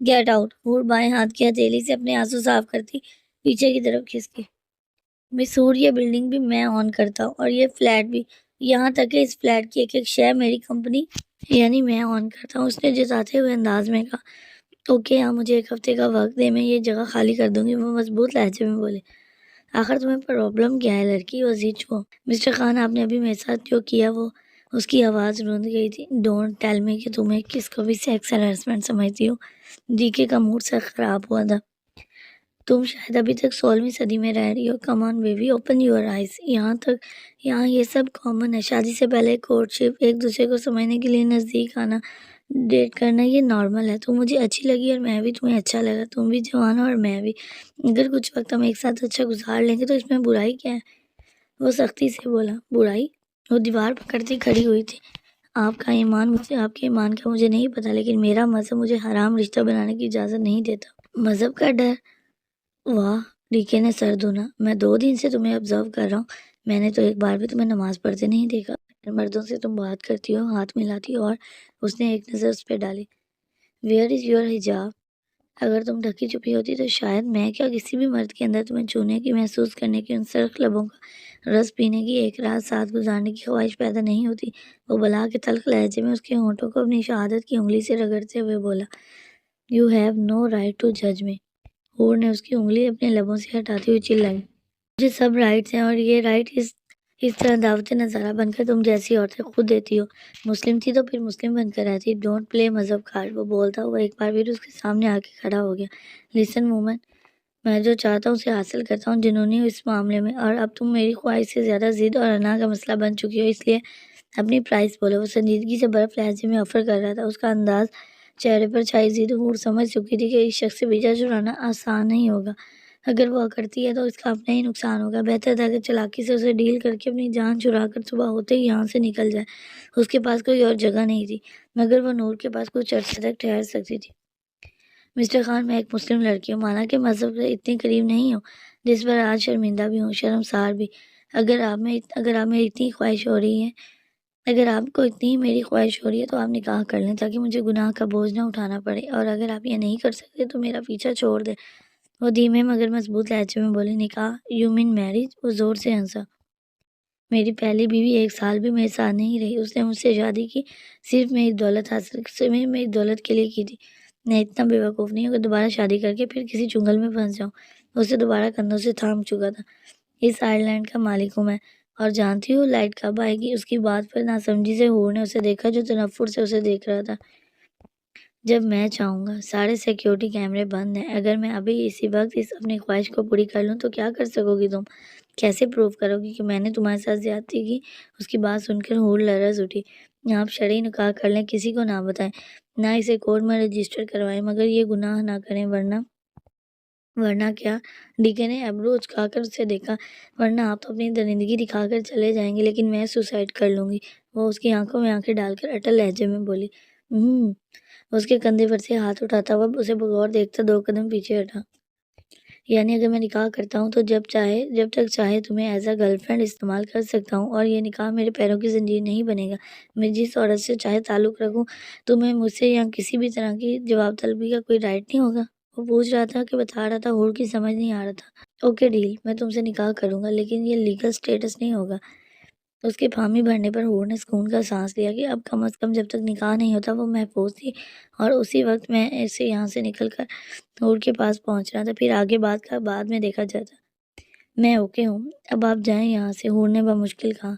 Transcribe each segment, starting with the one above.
Get out. ہور بائیں ہاتھ کی ہتھیلی سے اپنے آنسو صاف کرتی پیچھے کی طرف کھسکی. مس ہور یہ بلڈنگ بھی میں آن کرتا ہوں اور یہ فلیٹ بھی, یہاں تک کہ اس فلیٹ کی ایک ایک شے میری کمپنی یعنی میں آن کرتا ہوں. اس نے جتاتے ہوئے انداز میں کہا. اوکے ہاں, مجھے 1 ہفتے کا وقت دے, میں یہ جگہ خالی کر دوں گی. وہ مضبوط لہجے میں بولے. آخر تمہیں پرابلم کیا ہے لڑکی, وزیر چھو. مسٹر خان, آپ نے ابھی میرے ساتھ جو کیا وہ, اس کی آواز روند گئی تھی. ڈونٹ ٹیل می کہ تمہیں کس کو بھی سیکس ہراسمنٹ سمجھتی ہو. ڈی کے کا موڈ سے خراب ہوا تھا. تم شاید ابھی تک 16ویں صدی میں رہ رہی ہو. کم آن بیبی, اوپن یور آئیز. یہاں یہ سب کامن ہے. شادی سے پہلے کورٹ شپ, ایک دوسرے کو سمجھنے کے لیے نزدیک آنا, ڈیٹ کرنا, یہ نارمل ہے. تم مجھے اچھی لگی اور میں بھی تمہیں اچھا لگا. تم بھی جوان ہو اور میں بھی. اگر کچھ وقت ہم ایک ساتھ اچھا گزار لیں گے تو اس میں برائی کیا ہے؟ وہ سختی سے بولا. برائی؟ وہ دیوار پکڑتی کھڑی ہوئی تھی. آپ کا ایمان مجھے, آپ کے ایمان کا مجھے نہیں پتا, لیکن میرا مذہب مجھے حرام رشتہ بنانے کی اجازت نہیں دیتا. مذہب کا ڈر؟ واہ, ڈیکے نے سر دھونا. میں 2 دن سے تمہیں آبزرو کر رہا ہوں. میں نے تو ایک بار بھی تمہیں نماز پڑھتے نہیں دیکھا. مردوں سے تم بات کرتی ہو, ہاتھ ملاتی ہو, اور اس نے ایک نظر اس پہ ڈالی. ویئر از یور حجاب؟ اگر تم ڈھکی چھپی ہوتی تو شاید میں کیا کسی بھی مرد کے اندر تمہیں چھونے کی, محسوس کرنے کی, ان سرخ لبوں کا رس پینے کی, ایک رات ساتھ گزارنے کی خواہش پیدا نہیں ہوتی. وہ بلا کے تلخ لہجے میں اس کے ہونٹوں کو اپنی شہادت کی انگلی سے رگڑتے ہوئے بولا. You have no right to جج می. ہور نے اس کی انگلی اپنے لبوں سے ہٹاتی ہوئی چلائی. مجھے سب رائٹس ہیں, اور یہ رائٹ اس طرح دعوت نظارہ بن کر تم جیسی عورتیں خود دیتی ہو. مسلم تھی تو پھر مسلم بن کر رہتی. ڈونٹ پلے مذہب کارڈ. وہ بولتا ہوا ایک بار پھر اس کے سامنے آ کے کھڑا ہو گیا. لسن وومن, میں جو چاہتا ہوں اسے حاصل کرتا ہوں جنونی ہوں اس معاملے میں, اور اب تم میری خواہش سے زیادہ ضد اور انا کا مسئلہ بن چکی ہو, اس لیے اپنی پرائس بولو. وہ سنجیدگی سے برف لہجے میں آفر کر رہا تھا. اس کا انداز, چہرے پر چھائی ضد. ہور سمجھ چکی تھی کہ اس شخص سے پیچھا چھڑانا آسان نہیں ہوگا. اگر وہ اکڑتی ہے تو اس کا اپنا ہی نقصان ہوگا. بہتر تھا کہ چلاکی سے اسے ڈیل کر کے اپنی جان چھڑا کر صبح ہوتے ہی یہاں سے نکل جائے. اس کے پاس کوئی اور جگہ نہیں تھی, مگر وہ نور کے پاس کچھ عرصے تک ٹھہر سکتی تھی. مسٹر خان, میں ایک مسلم لڑکی ہوں, مانا کہ مذہب سے اتنی قریب نہیں ہوں جس پر آج شرمندہ بھی ہوں, شرمسار بھی. اگر آپ میں اتنی خواہش ہو رہی ہے, اگر آپ کو اتنی ہی میری خواہش ہو رہی ہے تو آپ نکاح کر لیں تاکہ مجھے گناہ کا بوجھ نہ اٹھانا پڑے. اور اگر آپ یہ نہیں کر سکتے تو میرا پیچھا چھوڑ دیں. وہ دھیمے مگر مضبوط لہجے میں بولی. نکاح؟ You mean marriage? وہ زور سے ہنسا. میری پہلی بیوی 1 سال بھی میرے ساتھ نہیں رہی. اس نے مجھ سے شادی کی صرف میری دولت کے لیے کی تھی. میں اتنا بے وقوف نہیں ہوں کہ دوبارہ شادی کر کے پھر کسی چنگل میں پھنس جاؤں. اسے دوبارہ کندھوں سے تھام چکا تھا. اس آئرلینڈ کا مالک ہوں میں, اور جانتی ہوں لائٹ کب آئے گی. اس کی بات پر ناسمجھی سے ہور نے اسے دیکھا جو تنفر سے اسے دیکھ رہا تھا. جب میں چاہوں گا. سارے سیکیورٹی کیمرے بند ہیں. اگر میں ابھی اسی وقت اپنی خواہش کو پوری کر لوں تو کیا کر سکو گی تم؟ کیسے پروف کرو گی کہ میں نے تمہارے ساتھ زیادتی کی؟ اس کی بات سن کر ہور لرز اٹھی. آپ شرعی نکاح کر لیں, کسی کو نہ بتائیں, نہ اسے کورٹ میں رجسٹر کروائیں, مگر یہ گناہ نہ کریں, ورنہ کیا؟ ڈیکے نے ابرو اچکا کر اسے دیکھا. ورنہ آپ تو اپنی درندگی دکھا کر چلے جائیں گے, لیکن میں سوسائڈ کر لوں گی. وہ اس کی آنکھوں میں آنکھیں ڈال کر اٹل لہجے میں بولی. اس کے کندھے پر سے ہاتھ اٹھاتا ہوا اسے بغور دیکھتا 2 قدم پیچھے ہٹا. یعنی اگر میں نکاح کرتا ہوں تو جب تک چاہے تمہیں ایز اے گرل فرینڈ استعمال کر سکتا ہوں, اور یہ نکاح میرے پیروں کی زنجیر نہیں بنے گا. میں جس عورت سے چاہے تعلق رکھوں, تمہیں مجھ سے یا کسی بھی طرح کی جواب طلبی کا کوئی رائٹ نہیں ہوگا. وہ پوچھ رہا تھا کہ بتا رہا تھا, ہور کی سمجھ نہیں آ رہا تھا. اوکے ڈیل, میں تم سے نکاح کروں گا, لیکن یہ لیگل سٹیٹس نہیں ہوگا. اس کے پھامی بھرنے پر ہور نے سکون کا سانس لیا کہ اب کم از کم جب تک نکاح نہیں ہوتا وہ محفوظ تھی. اور اسی وقت میں اسے یہاں سے نکل کر ہور کے پاس پہنچ رہا تھا. پھر آگے بات کا بعد میں دیکھا جاتا. میں اوکے ہوں, اب آپ جائیں یہاں سے. ہور نے بمشکل کہا.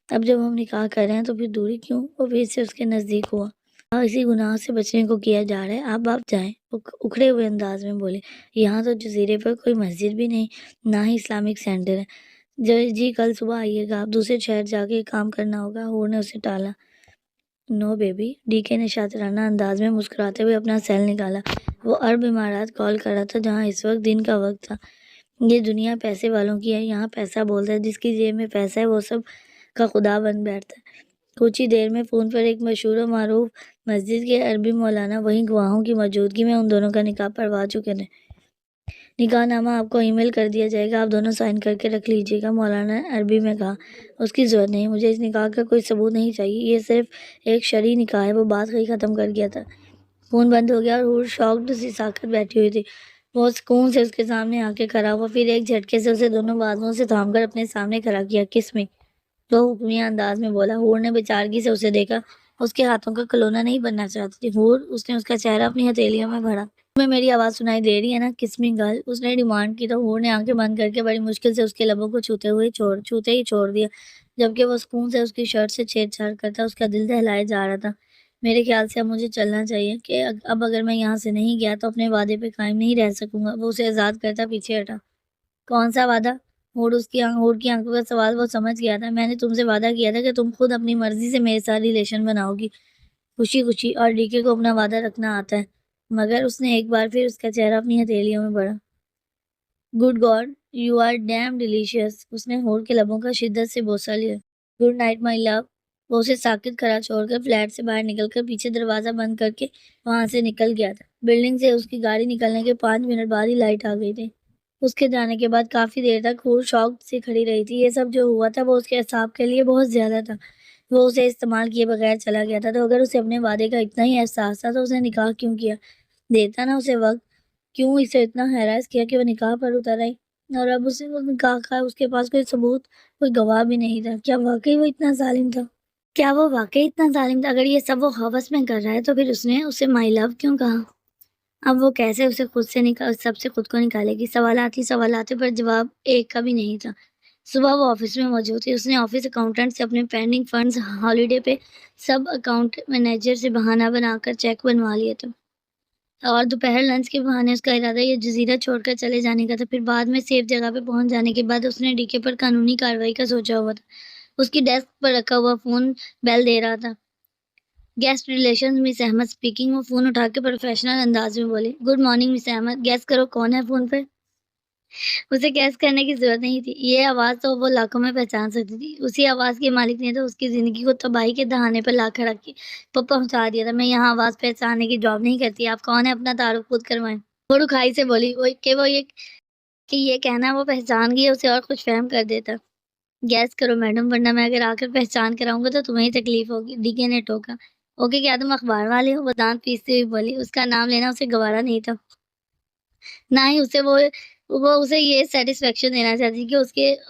اب جب ہم نکاح کر رہے ہیں تو پھر دوری کیوں؟ وہ پھر سے اس کے نزدیک ہوا. اسی گناہ سے بچنے کو کیا جا رہا ہے. اب آپ جائیں, وہ اکھڑے ہوئے انداز میں بولے. یہاں تو جزیرے پر کوئی مسجد بھی نہیں, نہ ہی اسلامک سینٹر ہے. جی کل صبح آئیے گا, آپ دوسرے شہر جا کے کام کرنا ہوگا. ہور نے اسے ٹالا. نو بیبی. ڈیکے نے شاطرانہ انداز میں مسکراتے ہوئے اپنا سیل نکالا. وہ عرب امارات کال کر رہا تھا جہاں اس وقت دن کا وقت تھا. یہ دنیا پیسے والوں کی ہے. یہاں پیسہ بولتا ہے. جس کی جیب میں پیسہ ہے وہ سب کا خدا بن بیٹھتا ہے. کچھ ہی دیر میں فون پر ایک مشہور و معروف مسجد کے عربی مولانا وہیں گواہوں کی موجودگی میں ان دونوں کا نکاح پڑھوا چکے تھے. نکاح نامہ آپ کو ای میل کر دیا جائے گا, آپ دونوں سائن کر کے رکھ لیجیے گا. مولانا نے عربی میں کہا. اس کی ضرورت نہیں, مجھے اس نکاح کا کوئی ثبوت نہیں چاہیے. یہ صرف ایک شرعی نکاح ہے. وہ بات ہی ختم کر گیا تھا فون بند ہو گیا اور ہور شاکڈ سی ساکت بیٹھی ہوئی تھی۔ وہ سکون سے اس کے سامنے آ کے کھڑا ہوا، پھر ایک جھٹکے سے اسے دونوں بازوؤں سے تھام کر اپنے سامنے کھڑا کیا۔ کس میں؟ تو حکمیہ انداز میں بولا۔ ہور نے بےچارگی سے اسے دیکھا، اس کے ہاتھوں کا کھلونا نہیں بننا چاہتی تھی۔ ہور، اس نے اس کا چہرہ اپنی ہتھیلیوں میں بھرا۔ تمہیں میری آواز سنائی دے رہی ہے نا کسمی گرل؟ اس نے ڈیمانڈ کی تو ہور نے آنکھیں بند کر کے بڑی مشکل سے اس کے لبوں کو چھوتے ہی چھوڑ دیا، جبکہ وہ سکون سے اس کی شرٹ سے چھیڑ چھاڑ کرتا اس کا دل دہلائے جا رہا تھا۔ میرے خیال سے اب مجھے چلنا چاہیے کہ اب اگر میں یہاں سے نہیں گیا تو اپنے وعدے پہ قائم نہیں رہ سکوں گا۔ وہ اسے آزاد کرتا پیچھے ہٹا۔ کون سا وعدہ؟ ہور کی آنکھوں کا سوال وہ سمجھ گیا تھا۔ میں نے تم سے وعدہ کیا تھا کہ تم خود اپنی مرضی سے میرے ساتھ ریلیشن بناؤ گی، خوشی خوشی، اور ڈیکے کو اپنا وعدہ رکھنا آتا ہے۔ مگر اس نے ایک بار پھر اس کا چہرہ اپنی ہتھیلیوں میں بڑھا۔ Good God, you are damn delicious. اس نے ہور کے لبوں کا شدت سے بوسہ لیا۔ Good night my love. وہ اسے ساکت کھڑا چھوڑ کر فلیٹ سے باہر نکل کر پیچھے دروازہ بند کر کے وہاں سے نکل گیا تھا۔ بلڈنگ سے اس کی گاڑی نکلنے کے 5 منٹ بعد ہی لائٹ آ گئی تھی۔ اس کے جانے کے بعد کافی دیر تک ہور شاکڈ سے کھڑی رہی تھی۔ یہ سب جو ہوا تھا وہ اس کے اعصاب کے لیے بہت زیادہ تھا۔ وہ اسے استعمال کیے بغیر چلا گیا تھا، تو اگر اسے اپنے وعدے کا اتنا ہی احساس تھا تو اس نے نکاح کیوں کیا؟ دیتا نا اسے وقت، کیوں اسے اتنا ہراس کیا کہ وہ نکاح پر اتر آئی؟ اور اب اسے وہ نکاح کا اس کے پاس کوئی ثبوت، کوئی گواہ بھی نہیں تھا۔ کیا واقعی وہ اتنا ظالم تھا؟ اگر یہ سب وہ ہوس میں کر رہا ہے تو پھر اس نے اسے مائی لو کیوں کہا؟ اب وہ کیسے اسے سب سے خود کو نکالے گی؟ سوالات پر جواب ایک کا بھی نہیں تھا۔ صبح وہ آفس میں موجود تھی۔ اس نے آفس اکاؤنٹنٹ سے اپنے پینڈنگ فنڈز، ہالیڈے پہ سب اکاؤنٹ مینیجر سے بہانہ بنا کر چیک بنوا لیے تھے، اور دوپہر لنچ کے بہانے اس کا ارادہ یہ جزیرہ چھوڑ کر چلے جانے کا تھا۔ پھر بعد میں سیف جگہ پہ پہنچ جانے کے بعد اس نے ڈیکے پر قانونی کارروائی کا سوچا ہوا تھا۔ اس کی ڈیسک پر رکھا ہوا فون بیل دے رہا تھا۔ گیسٹ ریلیشنز مس احمد اسپیکنگ۔ وہ فون اٹھا کے پروفیشنل انداز میں بولے۔ گڈ مارننگ مس احمد، گیس کرو کون ہے فون پر؟ اسے گیس کرنے کی ضرورت نہیں تھی، یہ آواز تو وہ لاکھوں میں پہچان سکتی تھی۔ اسی آواز کے مالک نے تو اس کی زندگی کو تباہی کے دہانے پر لا کھڑا پہنچا دیا تھا۔ میں یہاں آواز پہچاننے کی جاب نہیں کرتی، آپ کون ہیں؟ اپنا تعارف خود کروائیں۔ وہ رکھائی سے بولی کہ یہ کہنا وہ پہچان گئی اسے اور کچھ فہم کر دیتا۔ گیس کرو میڈم، ورنہ میں اگر آ کر پہچان کراؤں گا تو تمہیں ہی تکلیف ہوگی، ڈیکے نے ٹوکا۔ اوکے، کیا تم اخبار والے ہو؟ وہ دانت پیستے ہوئی بولی۔ اس کا نام لینا اسے گوارا نہیں تھا، نہ ہی وہ اسے یہ سیٹسفیکشن دینا چاہتی کہ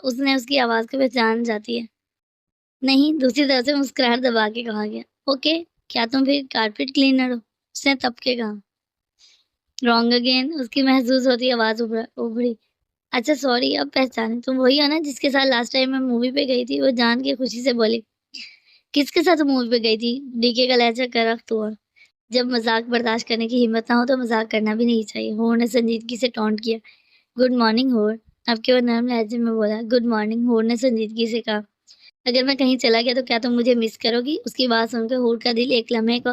اس نے اس کی آواز کو پہچان جاتی ہے۔ نہیں، دوسری طرف سے مسکراہٹ دبا کے کہا گیا۔ اوکے، کیا تم پھر کارپیٹ کلینر ہو؟ اس نے تپ کے کہا۔ رانگ اگین، اس کی محسوس ہوتی آواز ابھری۔ اچھا سوری، اب پہچانے، تم وہی ہو نا جس کے ساتھ لاسٹ ٹائم میں مووی پہ گئی تھی؟ وہ جان کے خوشی سے بولی۔ کس کے ساتھ مووی پہ گئی تھی؟ ڈیکے کا لہجہ کرخت ہوا۔ جب مذاق برداشت کرنے کی ہمت نہ ہو تو مذاق کرنا بھی نہیں چاہیے، ہور نے سنجیدگی سے ٹونٹ کیا۔ گڈ مارننگ ہور، اب کے وہ نرم لہجے میں بولا۔ گڈ مارننگ، ہور نے سنجیدگی سے کہا۔ اگر میں کہیں چلا گیا تو کیا تم مجھے مس کرو گی؟ اس کی بات سن کر ہور کا دل ایک لمحے کو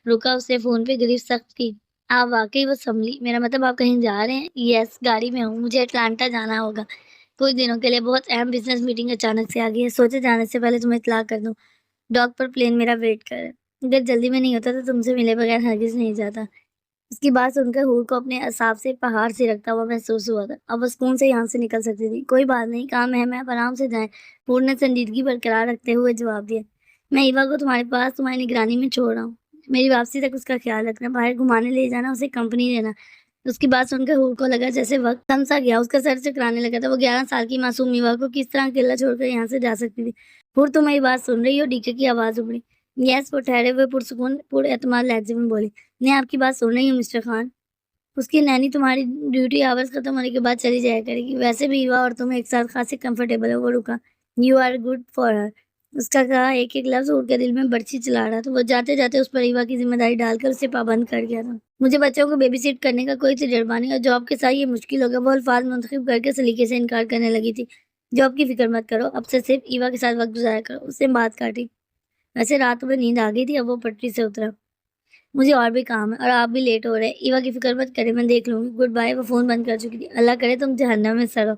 رکا۔ اس نے فون پہ گرفت سخت کی۔ آپ واقعی وہ سنبھلی؟ میرا مطلب آپ کہیں جا رہے ہیں؟ یس، گاڑی میں ہوں، مجھے اٹلانٹا جانا ہوگا کچھ دنوں کے لیے، بہت اہم بزنس میٹنگ اچانک سے آ گئی ہے، سوچے جانے سے پہلے تمہیں اطلاع کر دوں۔ ڈاک پر پلین میرا ویٹ کر رہا ہے، اگر جلدی میں نہیں ہوتا تو تم سے ملے بغیر ہرگز نہیں جاتا۔ اس کی بات سن کر ہور کو اپنے اعصاب سے پہاڑ سے رکھتا ہوا محسوس ہوا تھا۔ اب وہ سکون سے یہاں سے نکل سکتی تھی۔ کوئی بات نہیں، کام اہم ہے، آپ آرام سے جائیں، ہور نے سنجیدگی برقرار رکھتے ہوئے جواب دیا۔ میں ایوا کو تمہارے پاس تمہاری نگرانی میں چھوڑ رہا ہوں، میری واپسی تک اس کا خیال رکھنا، باہر گھمانے لے جانا، اسے کمپنی دینا۔ اس کی بات سن کر ہور کو لگا جیسے وقت تھم سا گیا، اس کا سر چکرانے لگا تھا۔ وہ 11 سال کی معصوم ایوا کو کس طرح اکیلا چھوڑ کر یہاں سے جا سکتی تھی؟ ہور، تم میری بات سن رہی ہو؟ ڈیکے کی آواز ابھری۔ یس، وہ ٹھہرے ہوئے پرسکون اعتماد لہجے میں بولی۔ میں آپ کی بات سن رہی ہوں مسٹر خان، اس کی نینی تمہاری ڈیوٹی آورز ختم ہونے کے بعد چلی جایا کرے گی، ویسے بھی ایوا اور تم ایک ساتھ خاصے کمفرٹیبل ہے۔ وہ رکا۔ You are good for her, اس کا کہا ایک ایک لفظ ہور کے دل میں برچھی چلا رہا تھا۔ وہ جاتے جاتے اس پر ایوا کی ذمہ داری ڈال کر اسے پابند کر گیا تھا۔ مجھے بچوں کو بیبی سیٹ کرنے کا کوئی تجربہ نہیں، اور جاب کے ساتھ یہ مشکل ہوگا۔ وہ الفاظ منتخب کر کے سلیقے سے انکار کرنے لگی تھی۔ جاب کی فکر مت کرو، اب سے صرف ایوا کے ساتھ وقت گزارا کرو، اس نے بات کاٹی۔ ویسے رات میں نیند آ گئی تھی، اب وہ پٹری سے اترا۔ مجھے اور بھی کام ہے، اور آپ بھی لیٹ ہو رہے ہیں، ایوا کی فکر مت کرے، میں دیکھ لوں گی، گڈ بائے۔ وہ فون بند کر چکی تھی۔ اللہ کرے تم جہنم میں سڑو،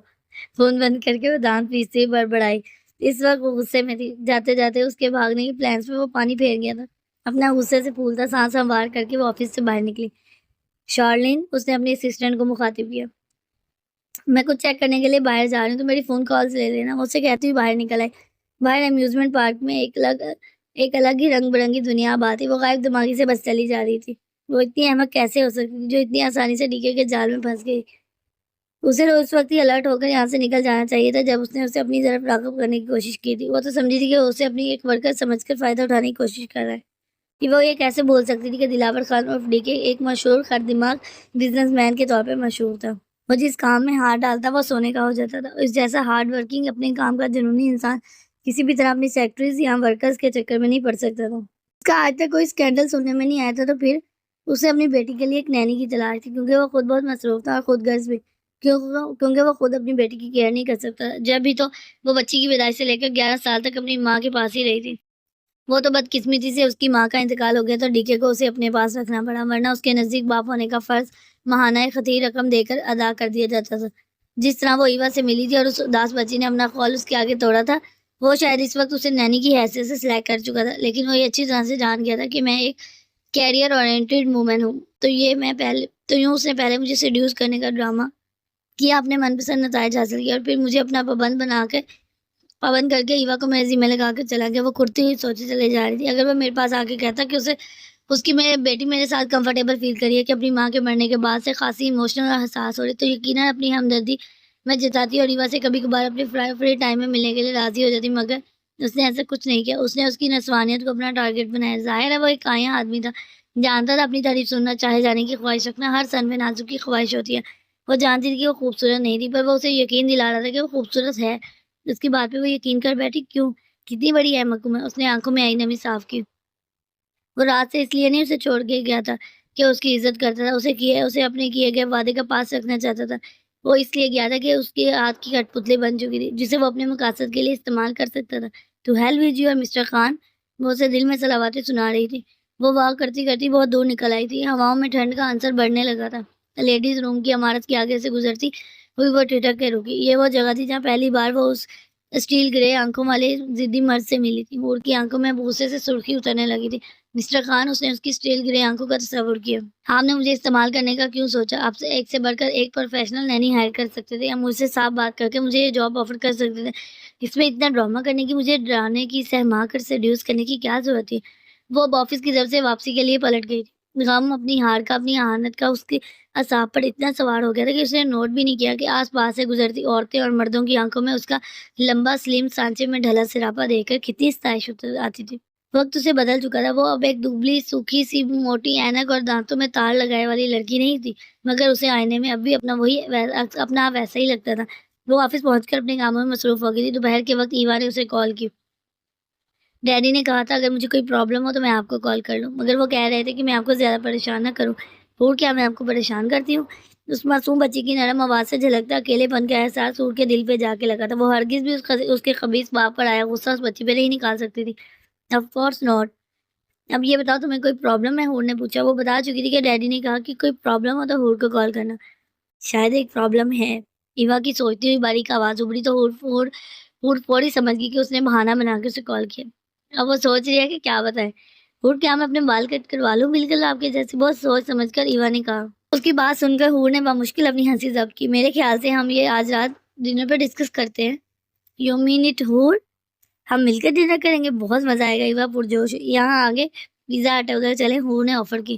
فون بند کر کے وہ دانت پیستے ہوئی بڑبڑائی۔ اس وقت وہ غصے میں تھی، جاتے جاتے اس کے بھاگنے کے پلانس پہ وہ پانی پھیر گیا تھا۔ اپنا غصے سے پھولتا سانس ہموار کر کے وہ آفس سے باہر نکلی۔ شارلین، اس نے اپنی اسسٹنٹ کو مخاطب کیا، میں کچھ چیک کرنے کے لیے باہر جا رہی ہوں، تو میری فون کالز لے لینا۔ وہ اسے کہتی ہوئی باہر نکل آئی۔ باہر امیوزمنٹ پارک میں ایک الگ ہی رنگ برنگی دنیا آباد تھی، وہ غائب دماغی سے بس چلی جا رہی تھی۔ وہ اتنی احمق کیسے ہو سکتی جو اتنی آسانی سے ڈیکے کے جال میں پھنس گئی؟ اسے اس وقت ہی الرٹ ہو کر یہاں سے نکل جانا چاہیے تھا جب اس نے اسے اپنی طرف راغب کرنے کی کوشش کی تھی۔ وہ تو سمجھی تھی کہ وہ اسے اپنی ایک ورکر سمجھ کر فائدہ اٹھانے کی کوشش کر رہا ہے کہ وہ یہ کیسے بول سکتی تھی کہ دلاور خان عرف ڈی کے ایک مشہور خر دماغ بزنس مین کے طور پہ مشہور تھا۔ وہ جس کام میں ہاتھ ڈالتا وہ سونے کا ہو جاتا تھا۔ اس جیسا ہارڈ ورکنگ اپنے کام کا جنونی انسان کسی بھی طرح اپنی سیکٹریز یا ورکرز کے چکر میں نہیں پڑ سکتا تھا۔ اس کا آج تک کوئی اسکینڈل سننے میں نہیں آیا تھا، تو پھر اسے اپنی بیٹی کے لیے ایک نینی کی تلاش تھی، کیونکہ وہ خود بہت مصروف تھا اور خود غرض بھی، کیونکہ وہ خود اپنی بیٹی کی کیئر نہیں کر سکتا۔ جب بھی تو وہ بچی کی پیدائش سے لے کر 11 سال تک اپنی ماں کے پاس ہی رہی تھی۔ وہ تو بدقسمتی سے اس کی ماں کا انتقال ہو گیا تو ڈی کے کو اسے اپنے پاس رکھنا پڑا، ورنہ اس کے نزدیک باپ ہونے کا فرض ماہانہ خطیر رقم دے کر ادا کر دیا جاتا تھا۔ جس طرح وہ ایوا سے ملی تھی اور اس اداس بچی نے اپنا قول اس کے آگے توڑا تھا، وہ شاید اس وقت اسے نینی کی حیثیت سے سلیکٹ کر چکا تھا، لیکن وہ یہ اچھی طرح سے جان گیا تھا کہ میں ایک کیریئر اورینٹڈ وومن ہوں، تو یوں اس نے پہلے مجھے سیڈیوس کرنے کا ڈرامہ کیا، اپنے من پسند نتائج حاصل کیا اور پھر مجھے اپنا پابند کر کے ایوا کو میرے ذمہ لگا کر چلا گیا۔ وہ کھرتی ہوئی سوچے چلے جا رہی تھی، اگر وہ میرے پاس آ کے کہتا کہ اس کی بیٹی میرے ساتھ کمفرٹیبل فیل کری ہے کہ اپنی ماں کے مرنے کے بعد سے خاصی ایموشنل اور حساس ہو رہی، تو یقیناً اپنی ہمدردی میں جتاتی اور ایوا سے کبھی کبھار اپنے فری ٹائم میں ملنے کے لیے راضی ہو جاتی، مگر اس نے ایسا کچھ نہیں کیا۔ اس نے اس کی نسوانیت کو اپنا ٹارگٹ بنایا۔ ظاہر ہے وہ ایک کایا آدمی تھا، جانتا تھا اپنی تعریف سننا، چاہے جانے کی خواہش رکھنا ہر سن میں نازک کی خواہش ہوتی ہے۔ وہ جانتی تھی کہ وہ خوبصورت نہیں تھی، پر وہ اسے یقین دلا رہا تھا کہ وہ خوبصورت ہے۔ اس کی بات پہ وہ یقین کر بیٹھی، کیوں؟ کتنی بڑی احمق ہے۔ اس نے آنکھوں میں آئی نمی صاف کی۔ وہ رات سے اس لیے نہیں اسے چھوڑ کے گیا تھا کہ اس کی عزت کرتا تھا، اسے اپنے کیے گئے وعدے کا پاس رکھنا چاہتا تھا۔ وہ اس لیے گیا تھا کہ اس کے ہاتھ کی کٹ پتلی بن چکی تھی، جسے وہ اپنے مقاصد کے لیے استعمال کر سکتا تھا۔ تو ہیل ویج یو اور مسٹر خان، وہ اسے دل میں صلواتیں سنا رہی تھی۔ وہ واک کرتی کرتی بہت دور نکل آئی تھی۔ ہواؤں میں ٹھنڈ کا عنصر بڑھنے لگا تھا۔ لیڈیز روم کی عمارت کے آگے سے گزرتی ہوئی وہ ٹھٹک کے رکی۔ یہ وہ جگہ تھی جہاں پہلی بار وہ اس اسٹیل گرے آنکھوں والے ضدی مرد سے ملی تھی۔ ہور کی آنکھوں میں غصے سے سرخی اترنے لگی تھی۔ مسٹر خان، اس نے اس کی اسٹیل گرے آنکھوں کا تصور کیا۔ آپ نے مجھے استعمال کرنے کا کیوں سوچا؟ آپ سے ایک سے بڑھ کر ایک پروفیشنل نینی ہائر کر سکتے تھے، یا مجھ سے صاف بات کر کے مجھے یہ جاب آفر کر سکتے تھے۔ اس میں اتنا ڈرامہ کرنے کی، مجھے ڈرانے کی، سہما کر سیڈیوس کرنے کی کیا ضرورت تھی؟ وہ اب آفس کی طرف سے واپسی کے لیے پلٹ گئی تھی۔ غم اپنی ہار کا، اپنی اہانت کا اس کے اعصاب پر اتنا سوار ہو گیا تھا کہ اس نے نوٹ بھی نہیں کیا کہ آس پاس سے گزرتی عورتیں اور مردوں کی آنکھوں میں اس کا لمبا سلیم سانچے میں ڈھلا سراپا دیکھ کر کتنی ستائش آتی تھی۔ وقت اسے بدل چکا تھا۔ وہ اب ایک دبلی سوکھی سی موٹی اینک اور دانتوں میں تار لگائے والی لڑکی نہیں تھی، مگر اسے آئینے میں اب بھی اپنا ویسا ہی لگتا تھا۔ وہ آفس پہنچ کر اپنے کاموں میں مصروف ہو گئی تھی۔ دوپہر کے وقت ایوا نے اسے کال کی۔ ڈیڈی نے کہا تھا اگر مجھے کوئی پرابلم ہو تو میں آپ کو کال کر لوں، مگر وہ کہہ رہے تھے کہ میں آپ کو زیادہ پریشان نہ کروں۔ اور کیا میں آپ کو پریشان کرتی ہوں؟ اس معصوم بچی کی نرم آواز سے جھلکتا اکیلے پن کا احساس اور کے دل پہ جا کے لگا تھا۔ وہ ہرگز بھی اس کے خبیث باپ پر آیا غصہ اس بچی پہ نہیں نکال سکتی تھی۔ Of course not. اب یہ بتاؤ تمہیں کوئی پرابلم ہے؟ ہور نے پوچھا۔ وہ بتا چکی تھی کہ ڈیڈی نے کہا کہ کوئی پرابلم ہو تو ہور کو کال کرنا۔ شاید ایک پرابلم ہے۔ ایوا کی سوچتی ہوئی باریک آواز ابھری تو ہور فوری سمجھ گئی کہ اس نے بہانہ بنا کے اسے کال کیا۔ اب وہ سوچ رہی ہے کہ کیا بتائے۔ ہور، کیا میں اپنے بال کٹ کروا لوں بالکل آپ کے جیسے؟ بہت سوچ سمجھ کر ایوا نے کہا۔ اس کی بات سن کر ہور نے بامشکل اپنی ہنسی ضبط کی۔ میرے خیال سے ہم یہ آج رات ڈنر پہ ڈسکس کرتے ہیں۔ یو مین اٹ ہور؟ ہم مل کر ڈنر کریں گے، بہت مزہ آئے گا۔ ایوا پرجوش۔ یہاں آگے پیزا ہٹ ہے، ادھر چلیں، ہور نے آفر کی۔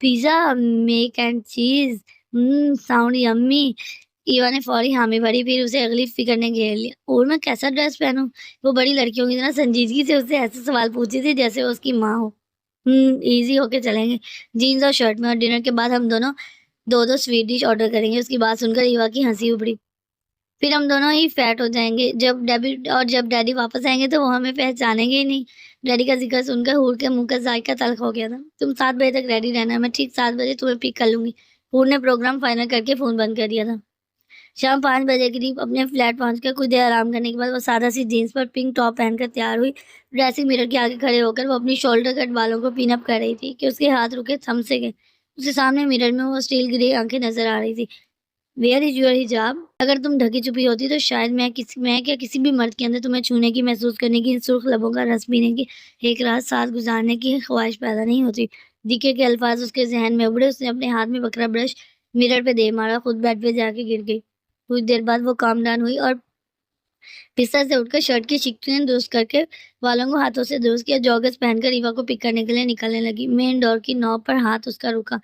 پیزا؟ میک اینڈ چیز؟ ساؤنڈ یمی۔ ایوا نے فوری حامی بھری، پھر اسے اگلی فکر نے گھیر لیا۔ اور میں کیسا ڈریس پہنوں؟ وہ بڑی لڑکیوں کی طرح سنجیدگی سے اس سے ایسے سوال پوچھی تھی جیسے وہ اس کی ماں ہو۔ ایزی ہو کے چلیں گے، جینز اور شرٹ میں، اور ڈنر کے بعد ہم دونوں دو سویٹ ڈش آرڈر کریں گے۔ اس کی بات سن کر ایوا کی ہنسی ابھری۔ پھر ہم دونوں ہی فیٹ ہو جائیں گے، جب ڈیڈی واپس آئیں گے تو وہ ہمیں پہچانیں گے ہی نہیں۔ ڈیڈی کا ذکر سن کر ہور کے منہ کا ذائقہ تلخ ہو گیا تھا۔ تم 7 بجے تک ریڈی رہنا، میں ٹھیک 7 بجے تمہیں پک کر لوں گی۔ ہور نے پروگرام فائنل کر کے فون بند کر دیا تھا۔ شام 5 بجے قریب اپنے فلیٹ پہنچ کر کچھ دیر آرام کرنے کے بعد وہ سادہ سی جینس پر پنک ٹاپ پہن کر تیار ہوئی۔ ڈریسنگ میرر کے آگے کھڑے ہو کر وہ اپنی شولڈر کٹ بالوں کو پین اپ کر رہی تھی کہ اس کے ہاتھ رکے تھم سے گئے۔ اسے سامنے میرر میں وہ اسٹیل گرے آنکھیں نظر آ رہی تھی۔ ویئر از یور حجاب؟ اگر تم ڈھکی چھپی ہوتی تو شاید میں کیا کسی بھی مرد کے اندر تمہیں چھونے کی، محسوس کرنے کی، سرخ لبوں کا رس پینے کی، ایک رات ساتھ گزارنے کی خواہش پیدا نہیں ہوتی۔ دیکھے کے الفاظ اس کے ذہن میں ابھرے۔ اس نے اپنے ہاتھ میں بکرا برش میرر پہ دے مارا، خود بیڈ پہ جا کے گر گئی۔ کچھ دیر بعد وہ کام ڈاؤن ہوئی اور بستر سے اٹھ کر شرٹ کی شکنیں درست کر کے والوں کو ہاتھوں سے درست کیا، جوگرز پہن کر ایوا کو پک کرنے کے لیے نکلنے لگی۔ مین ڈور کی نوب پر ہاتھ اس کا رکا۔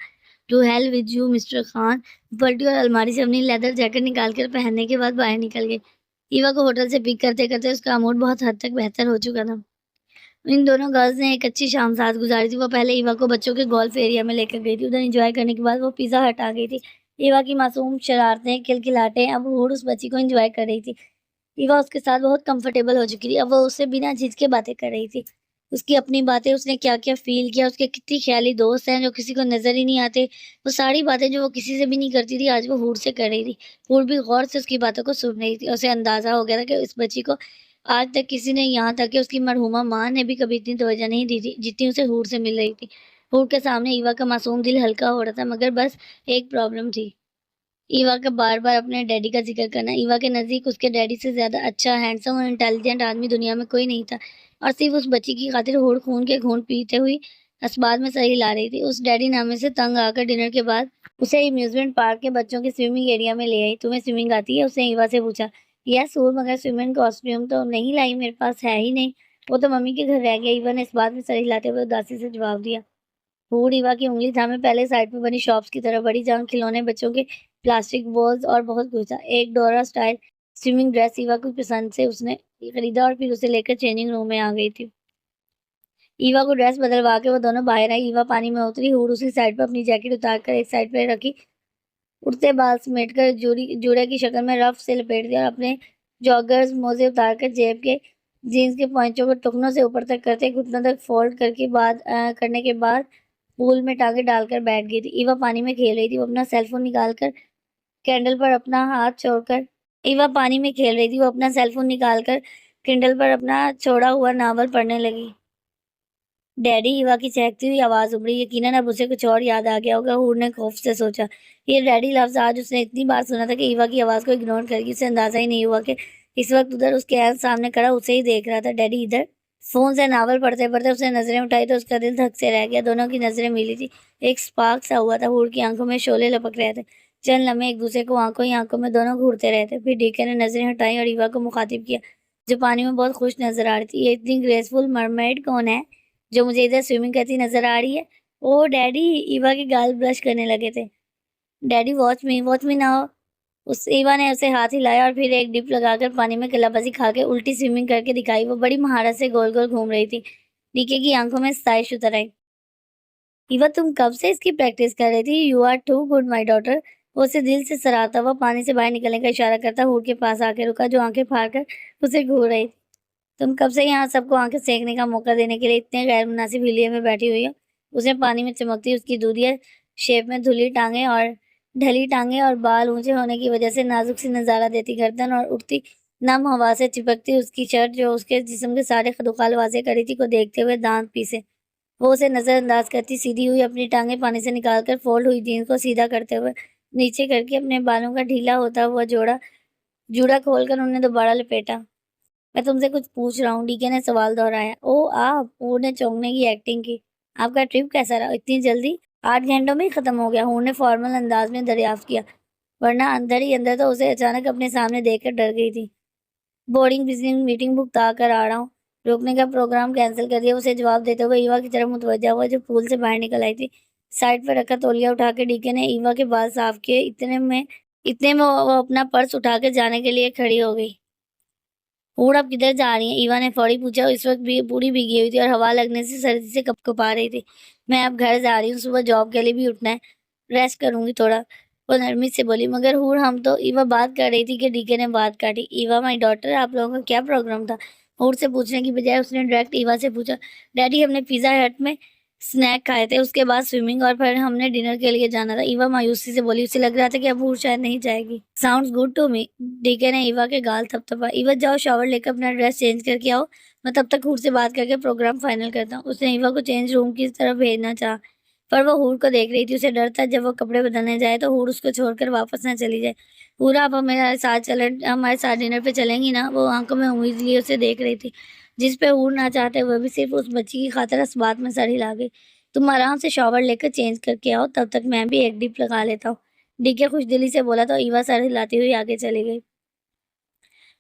To hell with you mister Khan پلٹی اور الماری سے اپنی لیدر جیکٹ نکال کر پہننے کے بعد باہر نکل گئی۔ ایوا کو ہوٹل سے پک کرتے کرتے اس کا موڈ بہت حد تک بہتر ہو چکا تھا۔ ان دونوں گرلز نے ایک اچھی شام ساتھ گزاری تھی۔ وہ پہلے ایوا کو بچوں کے گولف ایریا میں لے کر گئی تھی، ادھر انجوائے کرنے کے بعد وہ پیزا ہٹ آ گئی تھی۔ ایوا کی معصوم شرارتیں، کھلکھلاہٹیں، اب ہور اس بچی کو انجوائے کر رہی تھی۔ ایوا اس کے ساتھ بہت کمفرٹیبل ہو چکی تھی، اب وہ اس سے بنا جھجکے باتیں کر رہی تھی۔ اس کی اپنی باتیں، اس نے کیا کیا فیل کیا، اس کے کتنی خیالی دوست ہیں جو کسی کو نظر ہی نہیں آتے، وہ ساری باتیں جو وہ کسی سے بھی نہیں کرتی تھی آج وہ ہور سے کر رہی تھی۔ ہور بھی غور سے اس کی باتوں کو سن رہی تھی۔ اسے اندازہ ہو گیا تھا کہ اس بچی کو آج تک کسی نے، یہاں تک کہ اس کی مرحومہ ماں نے بھی کبھی اتنی توجہ نہیں دی تھی جتنی اسے ہور سے مل رہی تھی۔ ہور کے سامنے ایوا کا معصوم دل ہلکا ہو رہا تھا، مگر بس ایک پرابلم تھی، ایوا کا بار بار اپنے ڈیڈی کا ذکر کرنا۔ ایوا کے نزدیک اس کے ڈیڈی سے زیادہ اچھا، ہینڈسم اور انٹیلیجنٹ آدمی دنیا میں کوئی نہیں تھا، اور صرف اس بچی کی خاطر ہور خون کے گھونٹ پیتے ہوئی اسبات میں سر ہلا رہی تھی۔ اس ڈیڈی نامے سے تنگ آ کر ڈنر کے بعد اسے امیوزمنٹ پارک کے بچوں کے سوئمنگ ایریا میں لے آئی۔ تمہیں سوئمنگ آتی ہے؟ اس نے ایوا سے پوچھا۔ یس ہور، مگر سوئمنگ کاسٹیوم تو نہیں لائی، میرے پاس ہے ہی نہیں، وہ تو ممی کے گھر رہ گیا، ایوا نے اس بات میں سر ہلاتے ہوئے اداسی سے جواب دیا۔ ہور ایوا کی انگلی تھامے پہلے سائڈ میں بنی شاپس کی طرف بڑھی جہاں کھلونے، بچوں کے پلاسٹک بالز اور بہت کچھ تھا۔ ایک ڈورا سٹائل سوئمنگ ڈریس ایوا کی پسند سے اس نے خریدا اور پھر اسے لے کر چینجنگ روم میں آ گئی تھی۔ ایوا کو ڈریس بدلوا کے وہ دونوں باہر آئی۔ ایوا پانی میں اتری، ہور اسی سائڈ پر اپنی جیکٹ اتار کر ایک سائڈ پہ رکھی، اڑتے بال سمیٹ کر جوڑے کی شکل میں رف سے لپیٹ دیا اور اپنے جاگرز موزے اتار کر جیب کے جینس کے پوائنچوں کو ٹکنوں سے اوپر تک کرتے گھٹنوں تک فولڈ کرنے کے بعد پول میں ٹانگیں ڈال کر بیٹھ گئی تھی۔ ایوا پانی میں کھیل رہی تھی، وہ اپنا سیل فون نکال کر کینڈل پر اپنا ہاتھ چھوڑا ہوا ناول پڑھنے لگی۔ ڈیڈی، ایوا کی چہکتی ہوئی آواز ابھری۔ یقیناً اب اسے کچھ اور یاد آ گیا ہوگا، ہور نے خوف سے سوچا۔ یہ ڈیڈی لفظ آج اس نے اتنی بار سنا تھا کہ ایوا کی آواز کو اگنور کر کے اسے اندازہ ہی نہیں ہوا کہ اس وقت ادھر اس کے عین سامنے کھڑا اسے ہی دیکھ رہا تھا۔ ڈیڈی ادھر؟ فون سے ناول پڑھتے پڑھتے اس نے نظریں اٹھائی تو اس کا دل دھک سے رہ گیا۔ دونوں کی نظریں ملی تھی، ایک سپارک سا ہوا تھا، ہور کی آنکھوں میں شعلے لپک رہے تھے۔ چند لمحے ایک دوسرے کو آنکھوں ہی آنکھوں میں دونوں گھورتے رہے تھے، پھر ڈیکن نے نظریں ہٹائیں اور ایوا کو مخاطب کیا جو پانی میں بہت خوش نظر آ رہی تھی۔ یہ اتنی گریسفل مرمیڈ کون ہے جو مجھے ادھر سوئمنگ کرتی نظر آ رہی ہے؟ اوہ ڈیڈی، ایوا کے گال برش کرنے لگے تھے۔ Daddy watch me now. Eva نے اسے ہاتھ ہلایا اور پھر ایک ڈپ لگا کر پانی میں کلا بازی کھا کے الٹی سوئمنگ کر کے دکھائی۔ وہ بڑی مہارت سے گول گول گھوم رہی تھی۔ ڈیکے کی آنکھوں میں ستائش اتر آئی۔ ایوا، تم کب سے اس کی پریکٹس کر رہی تھی؟ You are too good my daughter. وہ اسے دل سے سراہتا ہوا پانی سے باہر نکلنے کا اشارہ کرتا ہور کے پاس آ کے رکا جو آنکھیں پھاڑ کر اسے گھور رہی تھی۔ تم کب سے یہاں سب کو آنکھیں سینکنے کا موقع دینے کے لیے اتنے غیر مناسب ہلیے میں بیٹھی ہوئی ہو؟ اس نے پانی میں چمکتی اس کی دودھیا شیپ میں ڈھلی ٹانگیں اور بال اونچے ہونے کی وجہ سے نازک سی نظارہ دیتی گردن اور اٹھتی نم ہوا سے چپکتی اس کی شرٹ جو اس کے جسم کے سارے خدوخال واضح کری تھی کو دیکھتے ہوئے دانت پیسے وہ اسے نظر انداز کرتی، سیدھی ہوئی اپنی ٹانگیں پانی سے نکال کر فولڈ ہوئی جینس کو سیدھا کرتے ہوئے نیچے کر کے اپنے بالوں کا ڈھیلا ہوتا ہوا جوڑا کھول کر انہیں دوبارہ لپیٹا۔ میں تم سے کچھ پوچھ رہا ہوں، ڈیکے نے سوال دہرایا۔ او آپ، ہور نے چونکنے کی ایکٹنگ کی۔ آپ کا ٹرپ کیسا رہا؟ اتنی جلدی 8 گھنٹوں میں ہی ختم ہو گیا؟ ہور نے فارمل انداز میں دریافت کیا، ورنہ اندر ہی اندر تو اسے اچانک اپنے سامنے دیکھ کر ڈر گئی تھی۔ بورڈنگ بزنس میٹنگ بھگتا کر آ رہا ہوں، روکنے کا پروگرام کینسل کر دیا، اسے جواب دیتے ہوئے ایوا کی طرف متوجہ ہوا جو پول سے باہر نکل آئی تھی۔ سائڈ پر رکھا تولیہ اٹھا کے ڈیکے نے ایوا کے بال صاف کیے۔ اتنے میں وہ اپنا پرس اٹھا کے جانے کے لیے کھڑی ہو گئی۔ ہور اب کدھر جا رہی ہیں؟ ایوا نے فوری پوچھا۔ اس وقت بھی پوری بھیگی ہوئی تھی اور ہوا لگنے سے سردی سے کپکپا رہی تھی۔ میں اب گھر جا رہی ہوں، صبح جاب کے لیے بھی اٹھنا ہے، ریسٹ کروں گی تھوڑا، وہ نرمی سے بولی۔ مگر ہور ہم تو… ایوا بات کر رہی تھی کہ ڈیکے نے بات کاٹی۔ ایوا مائی ڈاٹر، آپ لوگوں کا کیا پروگرام تھا؟ ہور سے پوچھنے کی بجائے اس نے ڈائریکٹ ایوا سے پوچھا۔ ڈیڈی، ہم نے پیزا ہٹ میں سنیک کھائے تھے، اس کے بعد سوئمنگ اور پھر ہم نے ڈنر کے لیے جانا تھا، ایوا مایوسی سے بولی۔ اسے لگ رہا تھا کہ اب ہور شاید نہیں جائے گی۔ Sounds good to me, DK نے ایوا کے گال تھپتھپا۔ ایوا جاؤ شاور لے کر اپنا ڈریس چینج کر کے آؤ، میں تب تک ہور سے بات کر کے پروگرام فائنل کرتا ہوں۔ اس نے ایوا کو چینج روم کی طرف بھیجنا چاہا پر وہ ہور کو دیکھ رہی تھی، اسے ڈر تھا جب وہ کپڑے بدلنے جائے تو ہور اس کو چھوڑ کر واپس نہ چلی جائے۔ ہور، آپ ہمارے ساتھ ڈنر پہ چلیں گی نا؟ وہ آنکھوں میں امید لیے اسے دیکھ رہی تھی، جس پہ ہور نہ چاہتے ہوئے بھی صرف اس بچی کی خاطر اس بات میں سر ہلا گئی۔ تم آرام سے شاور لے کر چینج کر کے آؤ، تب تک میں بھی ایک ڈپ لگا لیتا ہوں، ڈیکے خوش دلی سے بولا تو ایوا سر ہلاتی ہوئی آگے چلی گئی۔